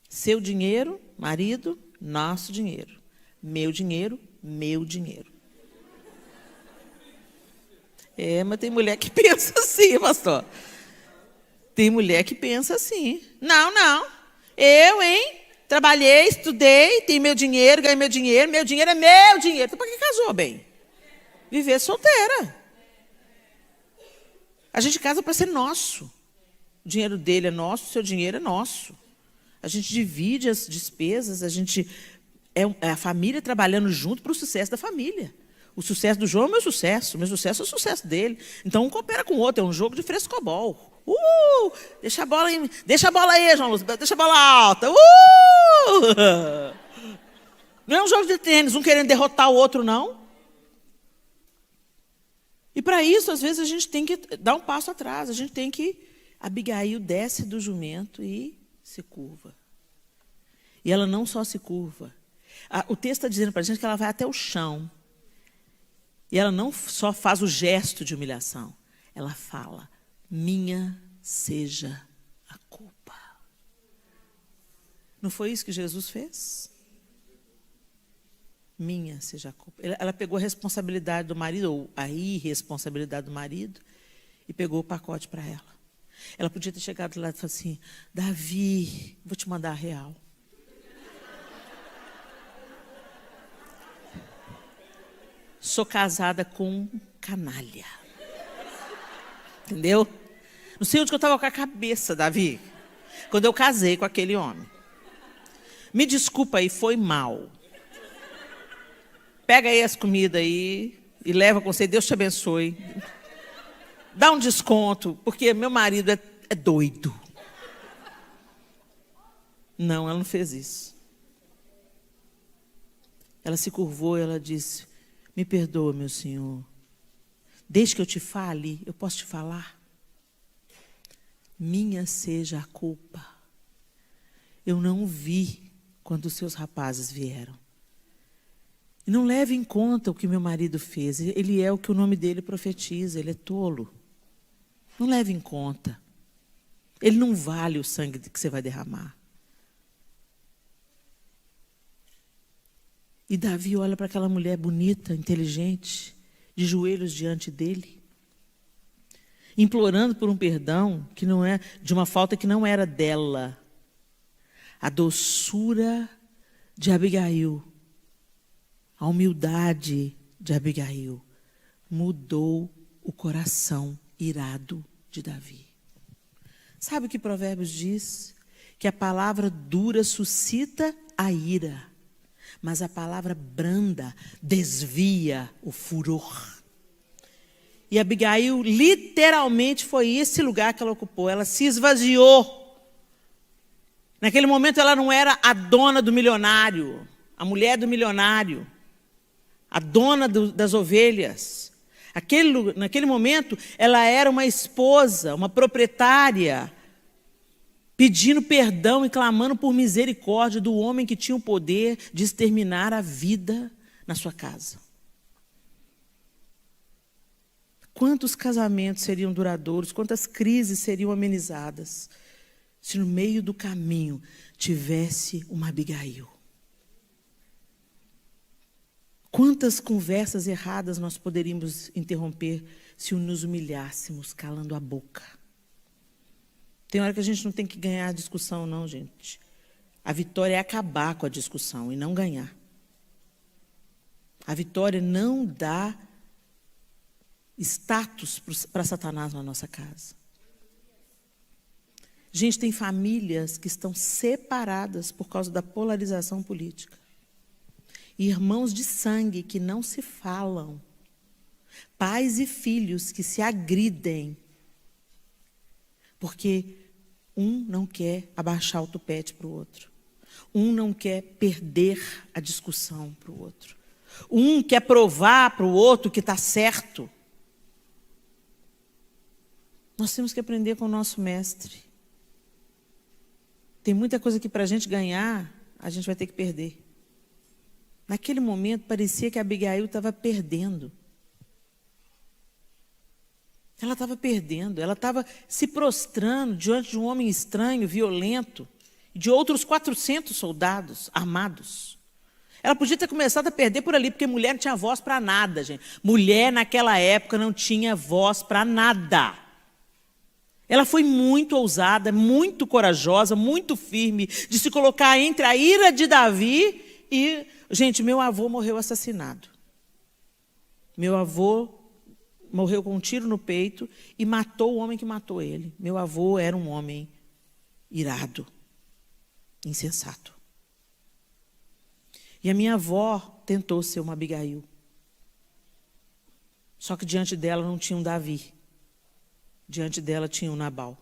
Seu dinheiro, marido, nosso dinheiro. Meu dinheiro, meu dinheiro. Mas tem mulher que pensa assim, pastor. Tem mulher que pensa assim. Não. Eu, hein? Trabalhei, estudei, tenho meu dinheiro, ganhei meu dinheiro é meu dinheiro. Então, para que casou, bem? Viver solteira. A gente casa para ser nosso. O dinheiro dele é nosso, o seu dinheiro é nosso. A gente divide as despesas, a gente é a família trabalhando junto para o sucesso da família. O sucesso do João é o meu sucesso é o sucesso dele. Então, um coopera com o outro, é um jogo de frescobol. Deixa a bola aí, João Lúcio, deixa a bola alta. Não é um jogo de tênis, um querendo derrotar o outro, não. E para isso, às vezes, a gente tem que dar um passo atrás, a gente tem que... Abigail desce do jumento e se curva. E ela não só se curva. O texto está dizendo para a gente que ela vai até o chão. E ela não só faz o gesto de humilhação, ela fala, minha seja a culpa. Não foi isso que Jesus fez? Minha seja a culpa. Ela pegou a responsabilidade do marido, ou a irresponsabilidade do marido, e pegou o pacote para ela. Ela podia ter chegado lá e falado assim, Davi, vou te mandar a real. Sou casada com um canalha. Entendeu? Não sei onde que eu estava com a cabeça, Davi, quando eu casei com aquele homem. Me desculpa aí, foi mal. Pega aí as comidas aí e leva com você, Deus te abençoe. Dá um desconto, porque meu marido é doido. Não, ela não fez isso. Ela se curvou, ela disse, me perdoa, meu senhor. Desde que eu te fale, eu posso te falar? Minha seja a culpa. Eu não vi quando os seus rapazes vieram. E não leve em conta o que meu marido fez. Ele é o que o nome dele profetiza, ele é tolo. Não leve em conta. Ele não vale o sangue que você vai derramar. E Davi olha para aquela mulher bonita, inteligente, de joelhos diante dele, implorando por um perdão que não é de uma falta que não era dela. A doçura de Abigail, a humildade de Abigail mudou o coração irado de Davi. Sabe o que Provérbios diz? Que a palavra dura suscita a ira, mas a palavra branda desvia o furor. E Abigail literalmente foi esse lugar que ela ocupou. Ela se esvaziou. Naquele momento ela não era a dona do milionário, a mulher do milionário, a dona das ovelhas. Naquele momento, ela era uma esposa, uma proprietária, pedindo perdão e clamando por misericórdia do homem que tinha o poder de exterminar a vida na sua casa. Quantos casamentos seriam duradouros, quantas crises seriam amenizadas, se no meio do caminho tivesse uma Abigail? Quantas conversas erradas nós poderíamos interromper se nos humilhássemos, calando a boca? Tem hora que a gente não tem que ganhar a discussão, não, gente. A vitória é acabar com a discussão e não ganhar. A vitória não dá status para Satanás na nossa casa. Gente, tem famílias que estão separadas por causa da polarização política. Irmãos de sangue que não se falam. Pais e filhos que se agridem. Porque um não quer abaixar o tupete para o outro. Um não quer perder a discussão para o outro. Um quer provar para o outro que está certo. Nós temos que aprender com o nosso mestre. Tem muita coisa que para a gente ganhar, a gente vai ter que perder. Naquele momento, parecia que a Abigail estava perdendo. Ela estava perdendo, ela estava se prostrando diante de um homem estranho, violento, e de outros 400 soldados armados. Ela podia ter começado a perder por ali, porque mulher não tinha voz para nada, gente. Mulher, naquela época, não tinha voz para nada. Ela foi muito ousada, muito corajosa, muito firme, de se colocar entre a ira de Davi e... Gente, meu avô morreu assassinado. Meu avô morreu com um tiro no peito e matou o homem que matou ele. Meu avô era um homem irado, insensato. E a minha avó tentou ser uma Abigail. Só que diante dela não tinha um Davi. Diante dela tinha um Nabal.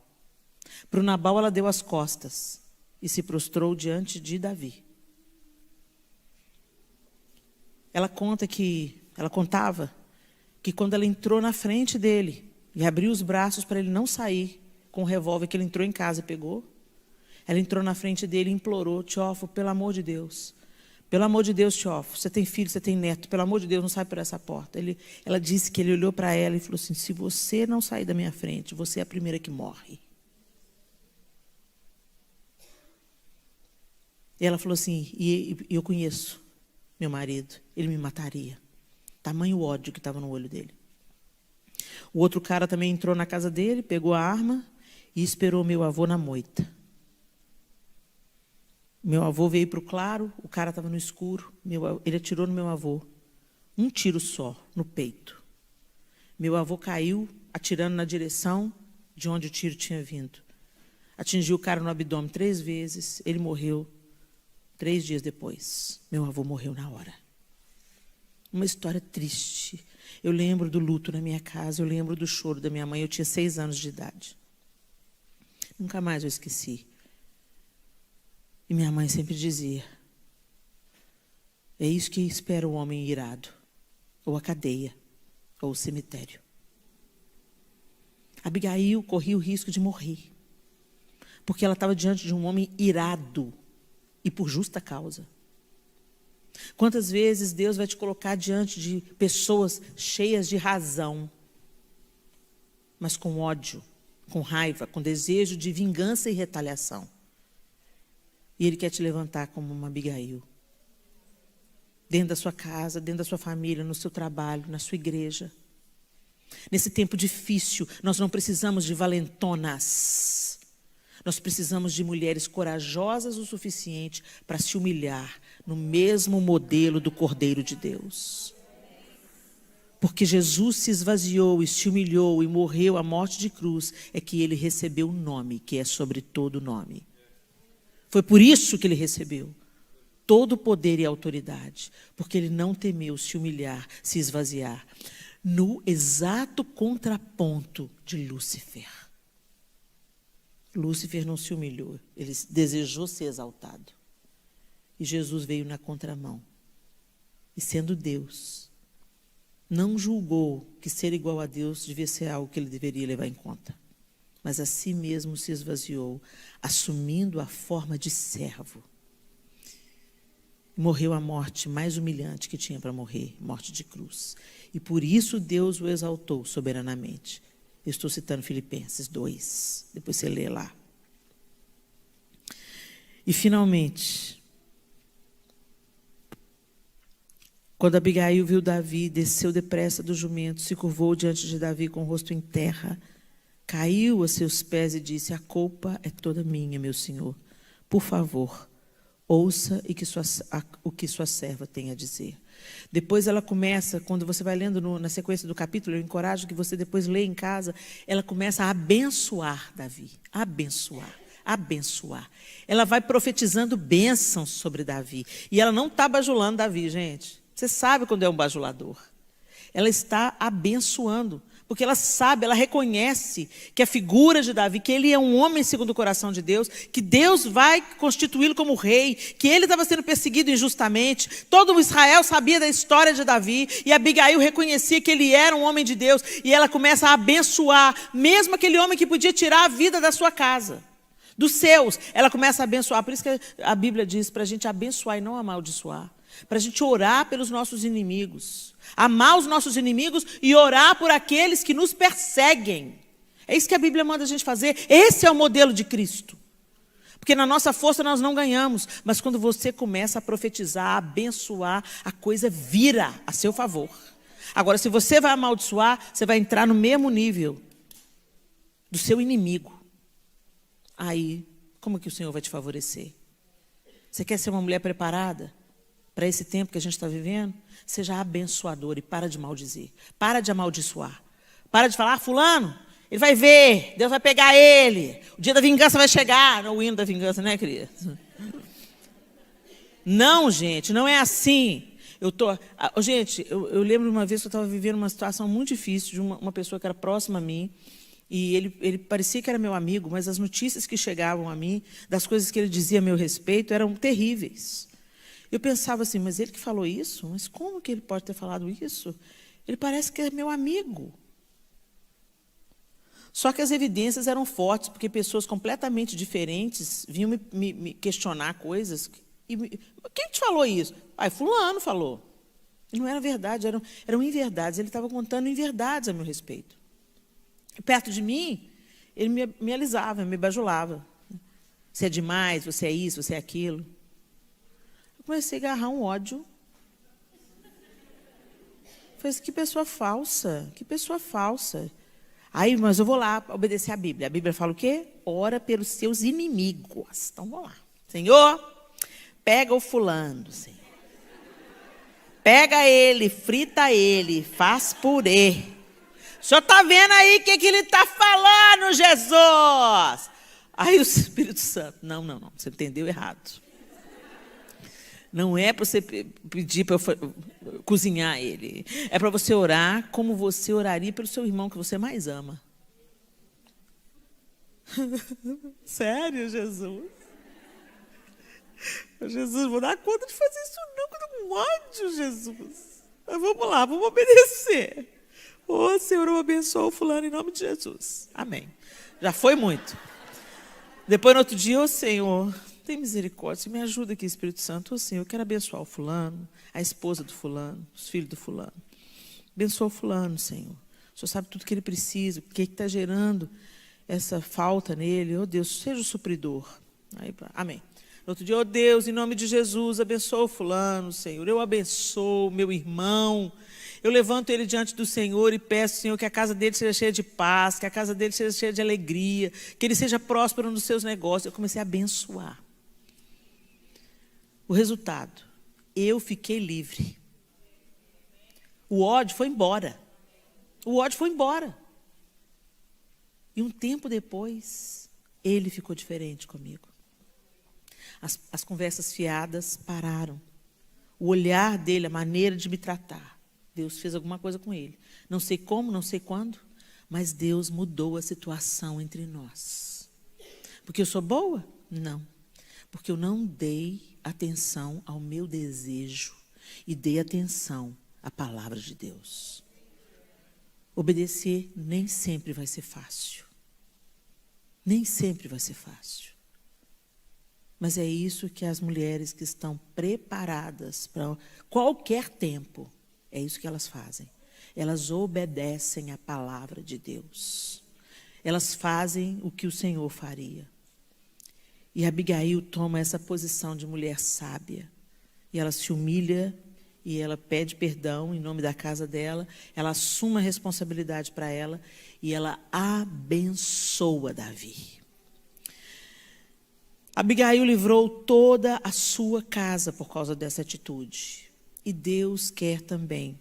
Para o Nabal ela deu as costas e se prostrou diante de Davi. Ela contava que quando ela entrou na frente dele e abriu os braços para ele não sair com o revólver que ele entrou em casa e pegou, ela entrou na frente dele e implorou: Teófilo, pelo amor de Deus, Teófilo, você tem filho, você tem neto, pelo amor de Deus, não sai por essa porta. Ela disse que ele olhou para ela e falou assim: se você não sair da minha frente, você é a primeira que morre. E ela falou assim: e eu conheço meu marido, ele me mataria. Tamanho ódio que estava no olho dele. O outro cara também entrou na casa dele, pegou a arma e esperou meu avô na moita. Meu avô veio para o claro, o cara estava no escuro, ele atirou no meu avô. Um tiro só, no peito. Meu avô caiu, atirando na direção de onde o tiro tinha vindo. Atingiu o cara no abdômen 3 vezes, ele morreu 3 dias depois. Meu avô morreu na hora. Uma história triste. Eu lembro do luto na minha casa, eu lembro do choro da minha mãe, eu tinha 6 anos de idade. Nunca mais eu esqueci. E minha mãe sempre dizia: é isso que espera o homem irado, ou a cadeia, ou o cemitério. Abigail corria o risco de morrer, porque ela estava diante de um homem irado, e por justa causa. Quantas vezes Deus vai te colocar diante de pessoas cheias de razão, mas com ódio, com raiva, com desejo de vingança e retaliação. E Ele quer te levantar como uma Abigail. Dentro da sua casa, dentro da sua família, no seu trabalho, na sua igreja. Nesse tempo difícil, nós não precisamos de valentonas. Nós precisamos de mulheres corajosas o suficiente para se humilhar no mesmo modelo do Cordeiro de Deus. Porque Jesus se esvaziou e se humilhou e morreu a morte de cruz, é que Ele recebeu o nome que é sobre todo nome. Foi por isso que Ele recebeu todo o poder e autoridade, porque Ele não temeu se humilhar, se esvaziar, no exato contraponto de Lúcifer. Lúcifer não se humilhou, ele desejou ser exaltado. E Jesus veio na contramão. E sendo Deus, não julgou que ser igual a Deus devia ser algo que ele deveria levar em conta. Mas a si mesmo se esvaziou, assumindo a forma de servo. Morreu a morte mais humilhante que tinha para morrer, morte de cruz. E por isso Deus o exaltou soberanamente. Eu estou citando Filipenses 2, depois você lê lá. E finalmente, quando Abigail viu Davi, desceu depressa do jumento, se curvou diante de Davi com o rosto em terra, caiu a seus pés e disse: a culpa é toda minha, meu senhor. Por favor, ouça o que sua serva tem a dizer. Depois ela começa, quando você vai lendo na sequência do capítulo, eu encorajo que você depois leia em casa, ela começa a abençoar Davi. Abençoar. Ela vai profetizando bênçãos sobre Davi. E ela não está bajulando Davi, gente. Você sabe quando é um bajulador. Ela está abençoando. Porque ela sabe, ela reconhece que a figura de Davi, que ele é um homem segundo o coração de Deus, que Deus vai constituí-lo como rei, que ele estava sendo perseguido injustamente. Todo o Israel sabia da história de Davi, e Abigail reconhecia que ele era um homem de Deus, e ela começa a abençoar, mesmo aquele homem que podia tirar a vida da sua casa, dos seus, ela começa a abençoar. Por isso que a Bíblia diz para a gente abençoar e não amaldiçoar, para a gente orar pelos nossos inimigos, amar os nossos inimigos e orar por aqueles que nos perseguem. É isso que a Bíblia manda a gente fazer. Esse é o modelo de Cristo. Porque na nossa força nós não ganhamos, mas quando você começa a profetizar, a abençoar, a coisa vira a seu favor. Agora, se você vai amaldiçoar, você vai entrar no mesmo nível do seu inimigo. Aí, como que o Senhor vai te favorecer? Você quer ser uma mulher preparada para esse tempo que a gente está vivendo? Seja abençoador e para de maldizer. Para de amaldiçoar. Para de falar, fulano, ele vai ver, Deus vai pegar ele. O dia da vingança vai chegar. Não, o hino da vingança, né, querida? Não, gente, não é assim. Gente, eu lembro uma vez que eu estava vivendo uma situação muito difícil de uma pessoa que era próxima a mim. E ele parecia que era meu amigo, mas as notícias que chegavam a mim, das coisas que ele dizia a meu respeito, eram terríveis. Eu pensava assim, mas ele que falou isso? Mas como que ele pode ter falado isso? Ele parece que é meu amigo. Só que as evidências eram fortes, porque pessoas completamente diferentes vinham me questionar coisas. Quem te falou isso? Fulano falou. E não era verdade, eram inverdades. Ele estava contando inverdades a meu respeito. Perto de mim, ele me alisava, me bajulava. Você é demais, você é isso, você é aquilo. Eu comecei a agarrar um ódio. Falei assim, que pessoa falsa, que pessoa falsa. Aí, mas eu vou lá obedecer a Bíblia. A Bíblia fala o quê? Ora pelos seus inimigos. Então, vamos lá. Senhor, pega o fulano, Senhor. Pega ele, frita ele, faz purê. O senhor está vendo aí o que ele está falando, Jesus? Aí o Espírito Santo, não, você entendeu errado. Não é para você pedir para eu cozinhar ele. É para você orar como você oraria pelo seu irmão que você mais ama. Sério, Jesus? Jesus, vou dar conta de fazer isso não, que eu estou com ódio, Jesus. Mas vamos lá, vamos obedecer. Ô, Senhor, eu abençoo o fulano em nome de Jesus. Amém. Já foi muito. Depois, no outro dia, ô, Senhor, tem misericórdia, me ajuda aqui, Espírito Santo. Ô, Senhor, eu quero abençoar o fulano, a esposa do fulano, os filhos do fulano. Abençoa o fulano, Senhor. O Senhor sabe tudo que ele precisa, o que está gerando essa falta nele. Ô, Deus, seja o supridor. Aí, amém. No outro dia, Deus, em nome de Jesus, abençoa o fulano, Senhor. Eu abençoo meu irmão. Eu levanto ele diante do Senhor e peço, Senhor, que a casa dele seja cheia de paz, que a casa dele seja cheia de alegria, que ele seja próspero nos seus negócios. Eu comecei a abençoar. O resultado, eu fiquei livre. O ódio foi embora. O ódio foi embora. E um tempo depois, ele ficou diferente comigo. As conversas fiadas pararam. O olhar dele, a maneira de me tratar. Deus fez alguma coisa com ele. Não sei como, não sei quando, mas Deus mudou a situação entre nós. Porque eu sou boa? Não. Porque eu não dei atenção ao meu desejo e dei atenção à palavra de Deus. Obedecer nem sempre vai ser fácil. Nem sempre vai ser fácil. Mas é isso que as mulheres que estão preparadas para qualquer tempo, é isso que elas fazem. Elas obedecem à palavra de Deus. Elas fazem o que o Senhor faria. E Abigail toma essa posição de mulher sábia. E ela se humilha e ela pede perdão em nome da casa dela. Ela assume a responsabilidade para ela e ela abençoa Davi. Abigail livrou toda a sua casa por causa dessa atitude. E Deus quer também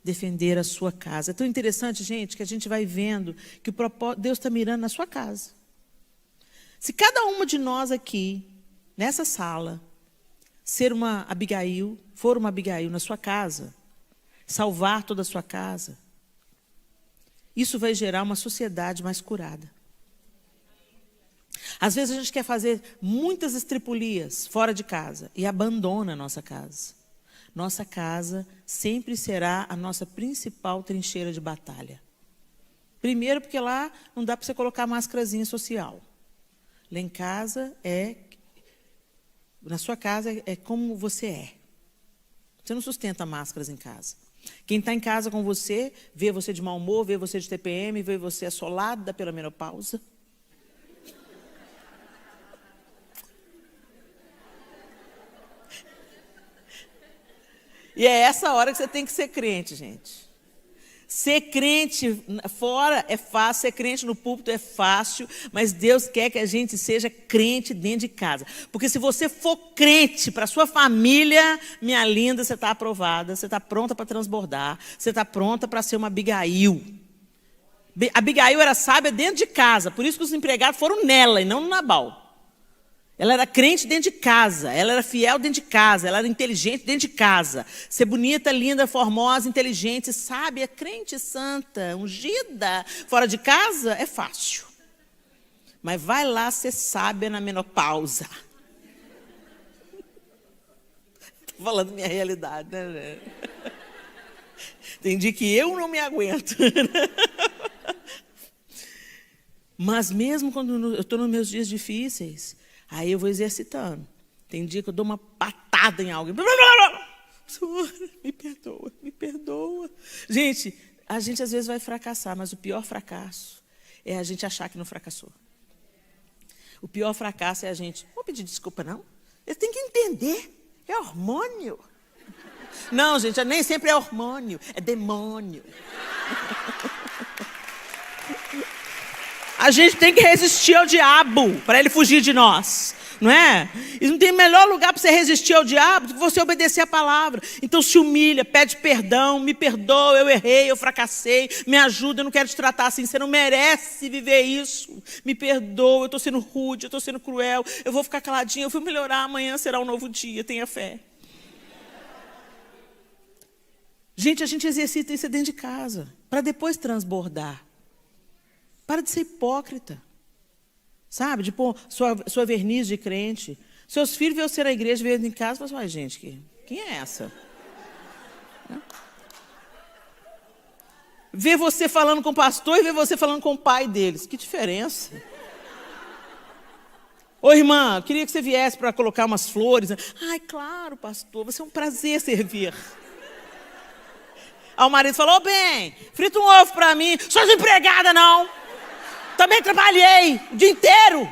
defender a sua casa. É tão interessante, gente, que a gente vai vendo que Deus está mirando na sua casa. Se cada uma de nós aqui, nessa sala, for uma Abigail na sua casa, salvar toda a sua casa, isso vai gerar uma sociedade mais curada. Às vezes a gente quer fazer muitas estripulias fora de casa e abandona a nossa casa. Nossa casa sempre será a nossa principal trincheira de batalha. Primeiro porque lá não dá para você colocar máscarazinha social. Lá em casa na sua casa é como você é. Você não sustenta máscaras em casa. Quem está em casa com você, vê você de mau humor, vê você de TPM, vê você assolada pela menopausa. E é essa hora que você tem que ser crente, gente. Ser crente fora é fácil, ser crente no púlpito é fácil, mas Deus quer que a gente seja crente dentro de casa. Porque se você for crente para a sua família, minha linda, você está aprovada, você está pronta para transbordar, você está pronta para ser uma Abigail. Abigail era sábia dentro de casa, por isso que os empregados foram nela e não no Nabal. Ela era crente dentro de casa, ela era fiel dentro de casa, ela era inteligente dentro de casa. Ser bonita, linda, formosa, inteligente, sábia, crente, santa, ungida, fora de casa é fácil. Mas vai lá ser sábia na menopausa. Estou falando minha realidade, né? Tem dia que eu não me aguento. Mas mesmo quando eu estou nos meus dias difíceis, aí eu vou exercitando. Tem dia que eu dou uma patada em alguém. Senhor, me perdoa, me perdoa. Gente, a gente às vezes vai fracassar, mas o pior fracasso é a gente achar que não fracassou. O pior fracasso é a gente, não vou pedir desculpa não. Eles têm que entender, é hormônio. Não, gente, nem sempre é hormônio, é demônio. A gente tem que resistir ao diabo para ele fugir de nós, não é? E não tem melhor lugar para você resistir ao diabo do que você obedecer a palavra. Então se humilha, pede perdão, me perdoa, eu errei, eu fracassei, me ajuda, eu não quero te tratar assim, você não merece viver isso. Me perdoa, eu estou sendo rude, eu estou sendo cruel, eu vou ficar caladinha, eu vou melhorar, amanhã será um novo dia, tenha fé. Gente, a gente exercita isso dentro de casa, para depois transbordar. Para de ser hipócrita, sabe? De pôr sua verniz de crente. Seus filhos veem você na igreja, veem em casa e falam assim, gente, quem é essa? Vê você falando com o pastor e vê você falando com o pai deles. Que diferença. Ô irmã, queria que você viesse para colocar umas flores. Ai, claro, pastor, vai ser um prazer servir. Aí o marido falou, bem, frita um ovo para mim. Sou desempregada, não. Também trabalhei o dia inteiro,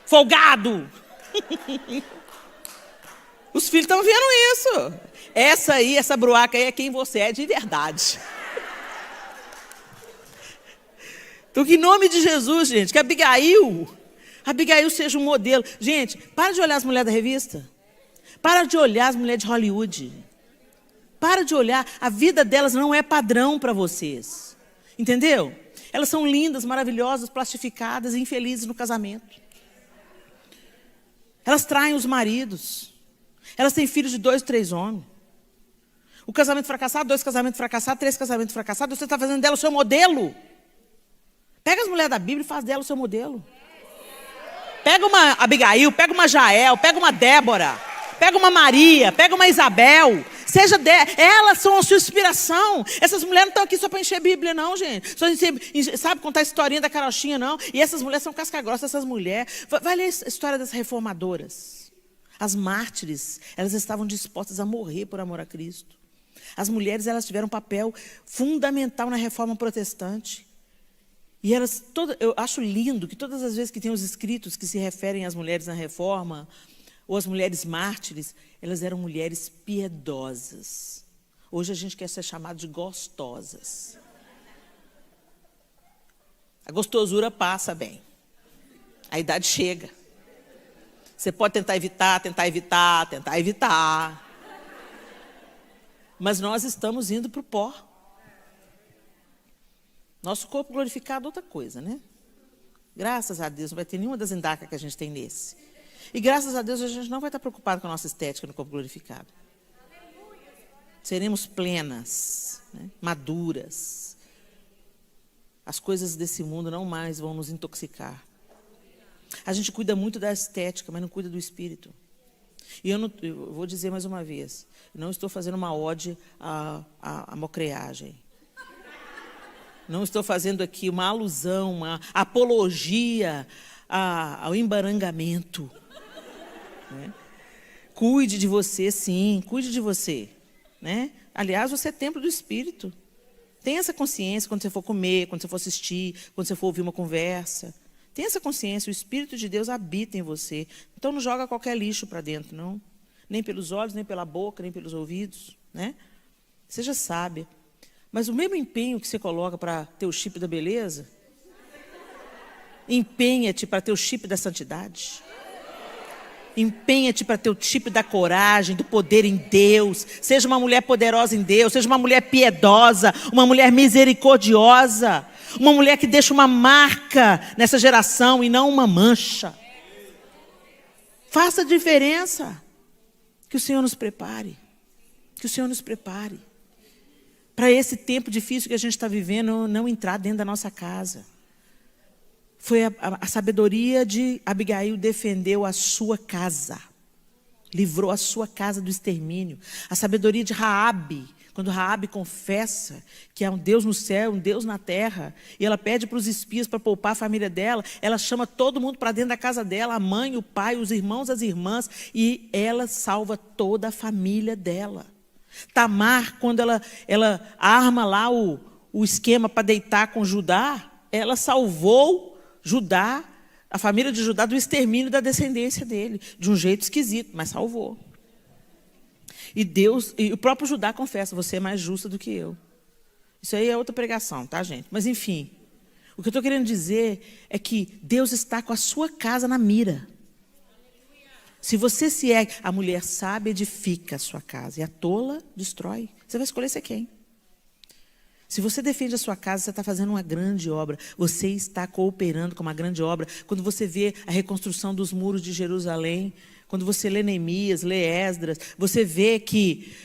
folgado. Os filhos estão vendo isso. Essa bruaca aí é quem você é de verdade. Então, que em nome de Jesus, gente, que Abigail seja um modelo. Gente, para de olhar as mulheres da revista. Para de olhar as mulheres de Hollywood. Para de olhar, a vida delas não é padrão para vocês. Entendeu? Elas são lindas, maravilhosas, plastificadas e infelizes no casamento. Elas traem os maridos. Elas têm filhos de 2, 3 homens. O casamento fracassado, 2 casamentos fracassados, 3 casamentos fracassados, você está fazendo dela o seu modelo. Pega as mulheres da Bíblia e faz dela o seu modelo. Pega uma Abigail, pega uma Jael, pega uma Débora, pega uma Maria, pega uma Isabel. Elas são a sua inspiração. Essas mulheres não estão aqui só para encher a Bíblia, não, gente. Só sabe contar a historinha da carochinha, não. E essas mulheres são casca-grossa, essas mulheres. Vai ler a história das reformadoras. As mártires, elas estavam dispostas a morrer por amor a Cristo. As mulheres, elas tiveram um papel fundamental na reforma protestante. E eu acho lindo que todas as vezes que tem os escritos que se referem às mulheres na reforma, ou as mulheres mártires, elas eram mulheres piedosas. Hoje a gente quer ser chamado de gostosas. A gostosura passa bem. A idade chega. Você pode tentar evitar. Mas nós estamos indo para o pó. Nosso corpo glorificado é outra coisa, né? Graças a Deus, não vai ter nenhuma das endacas que a gente tem nesse. E graças a Deus a gente não vai estar preocupado com a nossa estética no corpo glorificado. Seremos plenas, né? Maduras. As coisas desse mundo não mais vão nos intoxicar. A gente cuida muito da estética, mas não cuida do espírito. E eu vou dizer mais uma vez, não estou fazendo uma ode à mocreagem. Não estou fazendo aqui uma alusão, uma apologia ao embarangamento. Né? Cuide de você, sim, cuide de você. Né? Aliás, você é templo do Espírito. Tenha essa consciência quando você for comer, quando você for assistir, quando você for ouvir uma conversa. Tenha essa consciência, o Espírito de Deus habita em você. Então não joga qualquer lixo para dentro, não. Nem pelos olhos, nem pela boca, nem pelos ouvidos. Né? Seja sábia. Mas o mesmo empenho que você coloca para ter o chip da beleza, empenha-te para ter o chip da santidade. Empenha-te para ter o chip da coragem, do poder em Deus. Seja uma mulher poderosa em Deus, seja uma mulher piedosa, uma mulher misericordiosa, uma mulher que deixa uma marca nessa geração e não uma mancha. Faça a diferença. Que o Senhor nos prepare. Que o Senhor nos prepare. Para esse tempo difícil que a gente está vivendo, não entrar dentro da nossa casa. Foi a sabedoria de Abigail defendeu a sua casa. Livrou a sua casa do extermínio. A sabedoria de Raabe, quando Raabe confessa que há um Deus no céu, um Deus na terra, e ela pede para os espias para poupar a família dela, ela chama todo mundo para dentro da casa dela, a mãe, o pai, os irmãos, as irmãs, e ela salva toda a família dela. Tamar, quando ela arma lá o esquema para deitar com Judá, ela salvou Judá, a família de Judá, do extermínio da descendência dele, de um jeito esquisito, mas salvou. E Deus, e o próprio Judá confessa, você é mais justa do que eu. Isso aí é outra pregação, tá, gente? Mas enfim, o que eu estou querendo dizer é que Deus está com a sua casa na mira. Se você se é a mulher sábia, edifica a sua casa, e a tola destrói. Você vai escolher ser quem? Se você defende a sua casa, você está fazendo uma grande obra. Você está cooperando com uma grande obra. Quando você vê a reconstrução dos muros de Jerusalém, quando você lê Neemias, lê Esdras, você vê que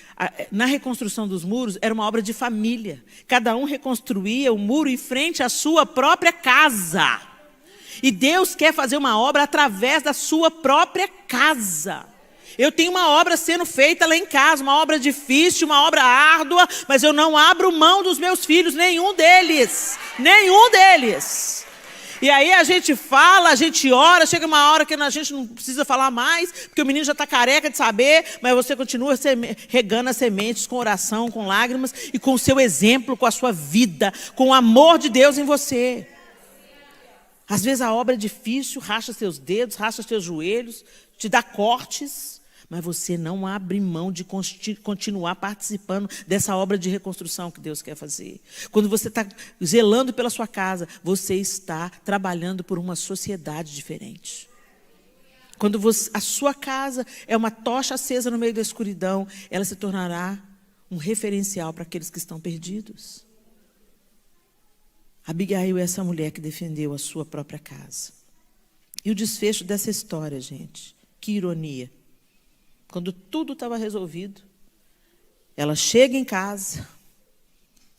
na reconstrução dos muros era uma obra de família. Cada um reconstruía o muro em frente à sua própria casa. E Deus quer fazer uma obra através da sua própria casa. Eu tenho uma obra sendo feita lá em casa, uma obra difícil, uma obra árdua, mas eu não abro mão dos meus filhos, nenhum deles. E aí a gente fala, a gente ora, chega uma hora que a gente não precisa falar mais, porque o menino já está careca de saber, mas você continua regando as sementes com oração, com lágrimas e com o seu exemplo, com a sua vida, com o amor de Deus em você. Às vezes a obra é difícil, racha seus dedos, racha seus joelhos, te dá cortes, mas você não abre mão de continuar participando dessa obra de reconstrução que Deus quer fazer. Quando você está zelando pela sua casa, você está trabalhando por uma sociedade diferente. Quando a sua casa é uma tocha acesa no meio da escuridão, ela se tornará um referencial para aqueles que estão perdidos. Abigail é essa mulher que defendeu a sua própria casa. E o desfecho dessa história, gente, que ironia. Quando tudo estava resolvido, ela chega em casa,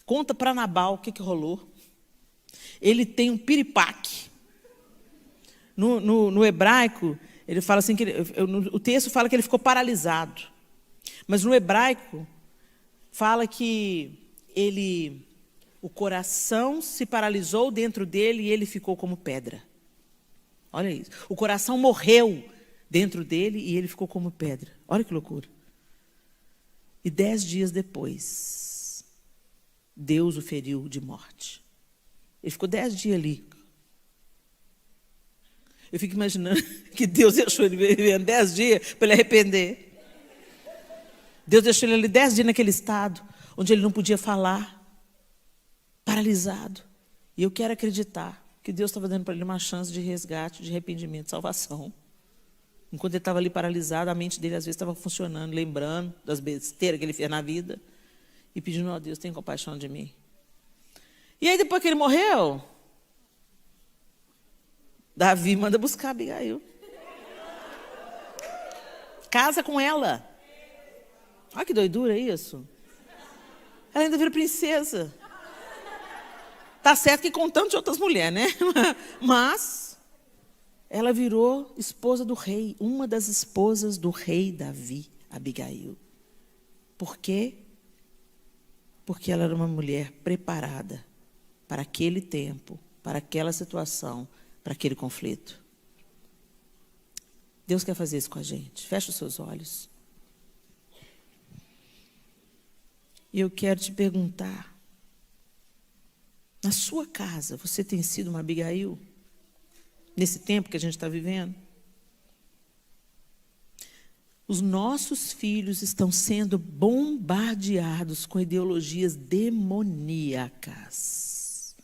conta para Nabal o que rolou. Ele tem um piripaque. No hebraico, ele fala assim, o texto fala que ele ficou paralisado. Mas no hebraico, fala que o coração se paralisou dentro dele e ele ficou como pedra. Olha isso. O coração morreu dentro dele e ele ficou como pedra. Olha que loucura. E 10 dias depois, Deus o feriu de morte. Ele ficou 10 dias ali. Eu fico imaginando que Deus deixou ele vivendo 10 dias para ele arrepender. Deus deixou ele ali 10 dias naquele estado, onde ele não podia falar, paralisado. E eu quero acreditar que Deus estava dando para ele uma chance de resgate, de arrependimento, de salvação. Enquanto ele estava ali paralisado, a mente dele às vezes estava funcionando, lembrando das besteiras que ele fez na vida e pedindo, ó Deus, tenha compaixão de mim. E aí depois que ele morreu, Davi manda buscar Abigail. Casa com ela. Olha que doidura isso. Ela ainda vira princesa. Tá certo que com tantas outras mulheres, né? Mas ela virou esposa do rei, uma das esposas do rei Davi, Abigail. Por quê? Porque ela era uma mulher preparada para aquele tempo, para aquela situação, para aquele conflito. Deus quer fazer isso com a gente. Fecha os seus olhos. E eu quero te perguntar, na sua casa, você tem sido uma Abigail? Nesse tempo que a gente está vivendo? Os nossos filhos estão sendo bombardeados com ideologias demoníacas.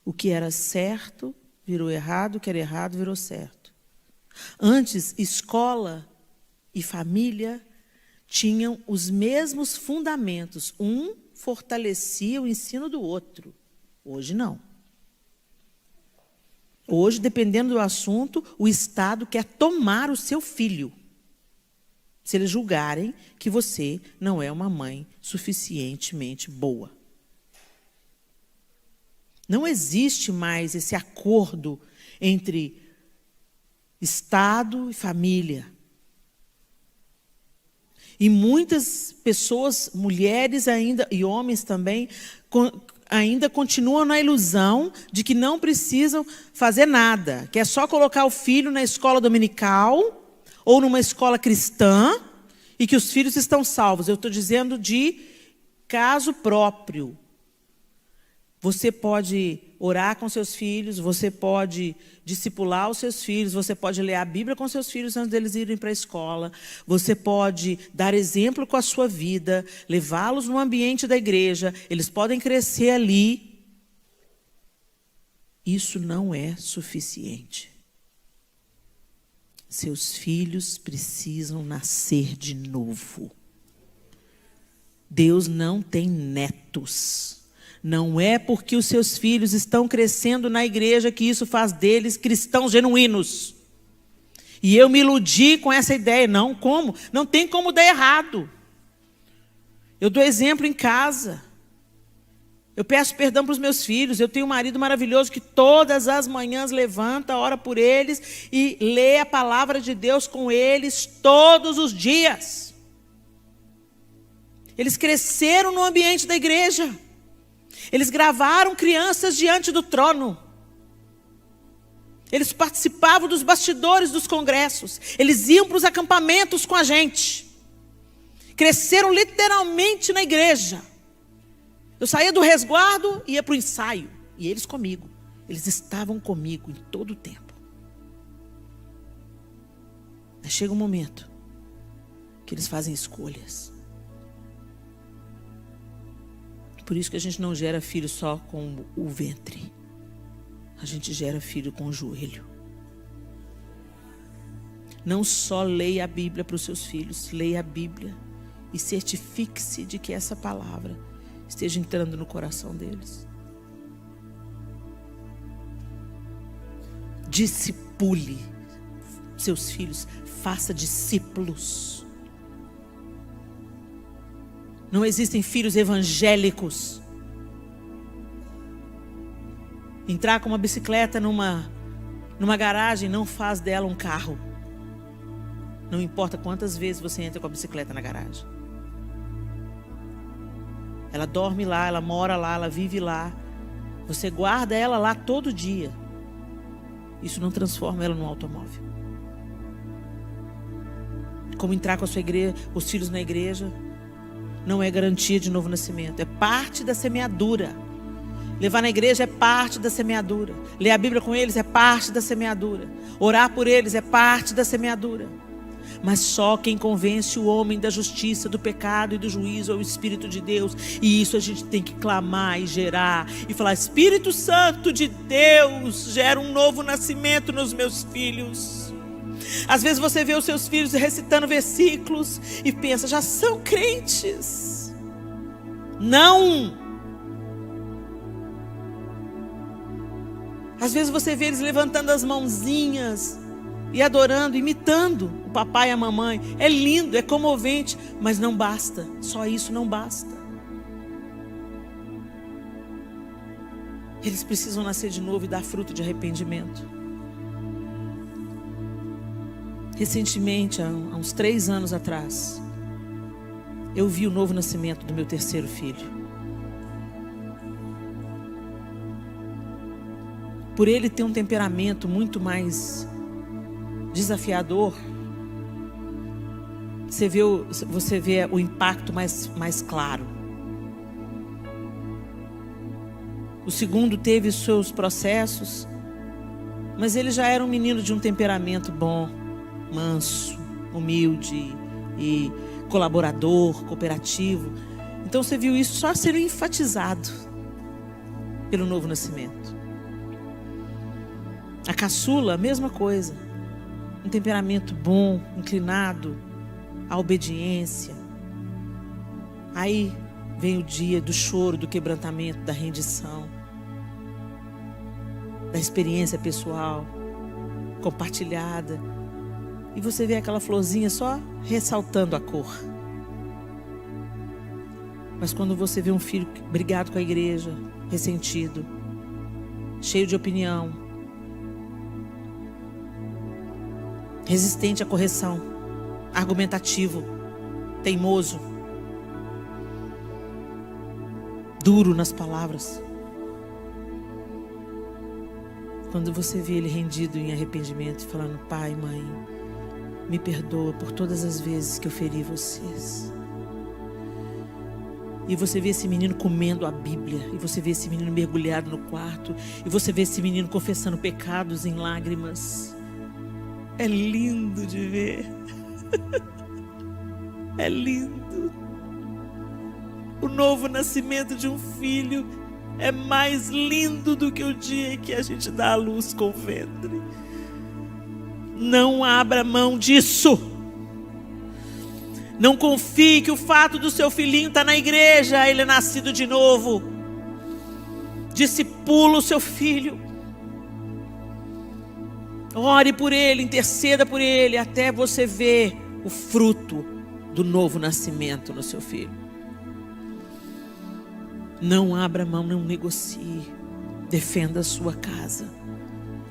O que era certo virou errado, o que era errado virou certo. Antes, escola e família tinham os mesmos fundamentos. Um fortalecia o ensino do outro. Hoje não. Hoje, dependendo do assunto, o Estado quer tomar o seu filho, se eles julgarem que você não é uma mãe suficientemente boa. Não existe mais esse acordo entre Estado e família. E muitas pessoas, mulheres ainda, e homens também, ainda continuam na ilusão de que não precisam fazer nada, que é só colocar o filho na escola dominical ou numa escola cristã e que os filhos estão salvos. Eu estou dizendo de caso próprio. Você pode orar com seus filhos, você pode discipular os seus filhos, você pode ler a Bíblia com seus filhos antes deles irem para a escola, você pode dar exemplo com a sua vida, levá-los no ambiente da igreja, eles podem crescer ali. Isso não é suficiente. Seus filhos precisam nascer de novo. Deus não tem netos. Não é porque os seus filhos estão crescendo na igreja que isso faz deles cristãos genuínos. E eu me iludi com essa ideia. Não, como? Não tem como dar errado. Eu dou exemplo em casa. Eu peço perdão para os meus filhos. Eu tenho um marido maravilhoso que todas as manhãs levanta, ora por eles e lê a palavra de Deus com eles todos os dias. Eles cresceram no ambiente da igreja. Eles gravaram crianças diante do trono. Eles participavam dos bastidores dos congressos. Eles iam para os acampamentos com a gente. Cresceram literalmente na igreja. Eu saía do resguardo e ia para o ensaio. E eles comigo. Eles estavam comigo em todo o tempo. Mas chega um momento que eles fazem escolhas. Por isso que a gente não gera filho só com o ventre. A gente gera filho com o joelho. Não só leia a Bíblia para os seus filhos, leia a Bíblia e certifique-se de que essa palavra esteja entrando no coração deles. Discipule seus filhos, faça discípulos. Não existem filhos evangélicos. Entrar com uma bicicleta numa garagem não faz dela um carro. Não importa quantas vezes você entra com a bicicleta na garagem. Ela dorme lá, ela mora lá, ela vive lá. Você guarda ela lá todo dia. Isso não transforma ela num automóvel. Como entrar com a sua igreja, os filhos na igreja, não é garantia de novo nascimento. É parte da semeadura. Levar na igreja é parte da semeadura. Ler a Bíblia com eles é parte da semeadura. Orar por eles é parte da semeadura. Mas só quem convence o homem da justiça, do pecado e do juízo é o Espírito de Deus. E isso a gente tem que clamar e gerar. E falar: Espírito Santo de Deus, gera um novo nascimento nos meus filhos. Às vezes você vê os seus filhos recitando versículos e pensa: já são crentes. Não. Às vezes você vê eles levantando as mãozinhas e adorando, imitando o papai e a mamãe. É lindo, é comovente, mas não basta. Só isso não basta. Eles precisam nascer de novo e dar fruto de arrependimento. Recentemente, há uns 3 anos atrás, eu vi o novo nascimento do meu terceiro filho. Por ele ter um temperamento muito mais desafiador, você vê o impacto mais claro. O segundo teve os seus processos, mas ele já era um menino de um temperamento bom. manso, humilde e colaborador, cooperativo. Então você viu isso só sendo enfatizado pelo novo nascimento. A caçula, a mesma coisa. Um temperamento bom, inclinado à obediência. Aí vem o dia do choro, do quebrantamento, da rendição, da experiência pessoal compartilhada. E você vê aquela florzinha só ressaltando a cor. Mas quando você vê um filho brigado com a igreja, ressentido, cheio de opinião, resistente à correção, argumentativo, teimoso, duro nas palavras. Quando você vê ele rendido em arrependimento, falando: pai, mãe, me perdoa por todas as vezes que eu feri vocês. E você vê esse menino comendo a Bíblia, e você vê esse menino mergulhado no quarto, e você vê esse menino confessando pecados em lágrimas. É lindo de ver. É lindo. O novo nascimento de um filho é mais lindo do que o dia em que a gente dá a luz com o ventre. Não abra mão disso. Não confie que o fato do seu filhinho estar na igreja, ele é nascido de novo. Discipula o seu filho. Ore por ele, interceda por ele, até você ver o fruto do novo nascimento no seu filho. Não abra mão, não negocie. Defenda a sua casa.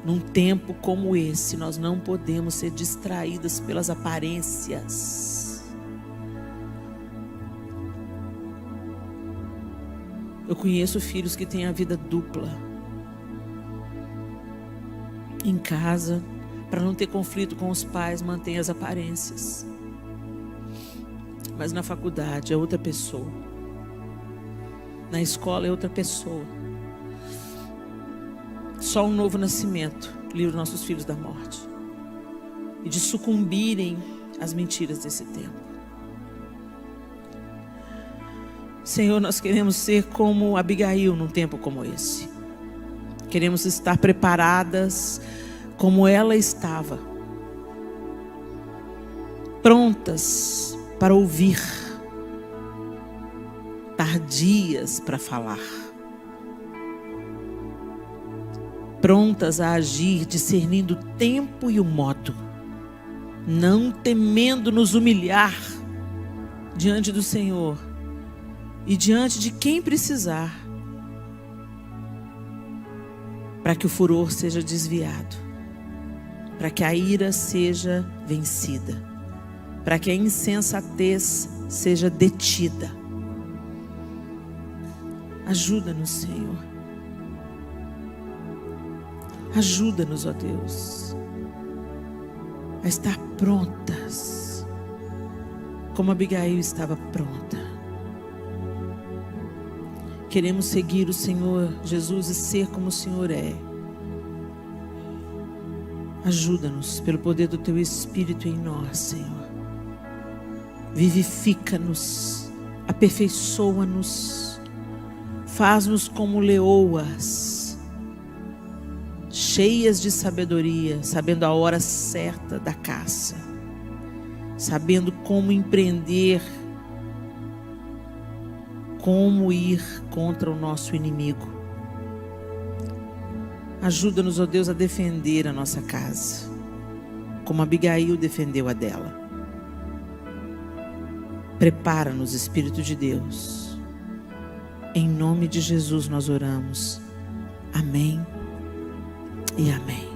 Num tempo como esse, nós não podemos ser distraídas pelas aparências. Eu conheço filhos que têm a vida dupla. Em casa, para não ter conflito com os pais, mantém as aparências. Mas na faculdade é outra pessoa. Na escola é outra pessoa. Só um novo nascimento livra nossos filhos da morte e de sucumbirem às mentiras desse tempo. Senhor, nós queremos ser como Abigail num tempo como esse. Queremos estar preparadas como ela estava, prontas para ouvir, tardias para falar, prontas a agir, discernindo o tempo e o modo, não temendo nos humilhar diante do Senhor e diante de quem precisar, para que o furor seja desviado, para que a ira seja vencida, para que a insensatez seja detida. Ajuda-nos, Senhor. Ajuda-nos, ó Deus, a estar prontas, como Abigail estava pronta. Queremos seguir o Senhor Jesus e ser como o Senhor é. Ajuda-nos pelo poder do Teu Espírito em nós, Senhor. Vivifica-nos, aperfeiçoa-nos, faz-nos como leoas, cheias de sabedoria, sabendo a hora certa da caça, sabendo como empreender, como ir contra o nosso inimigo. Ajuda-nos, ó Deus, a defender a nossa casa, como Abigail defendeu a dela. Prepara-nos, Espírito de Deus. Em nome de Jesus nós oramos. Amém e amém.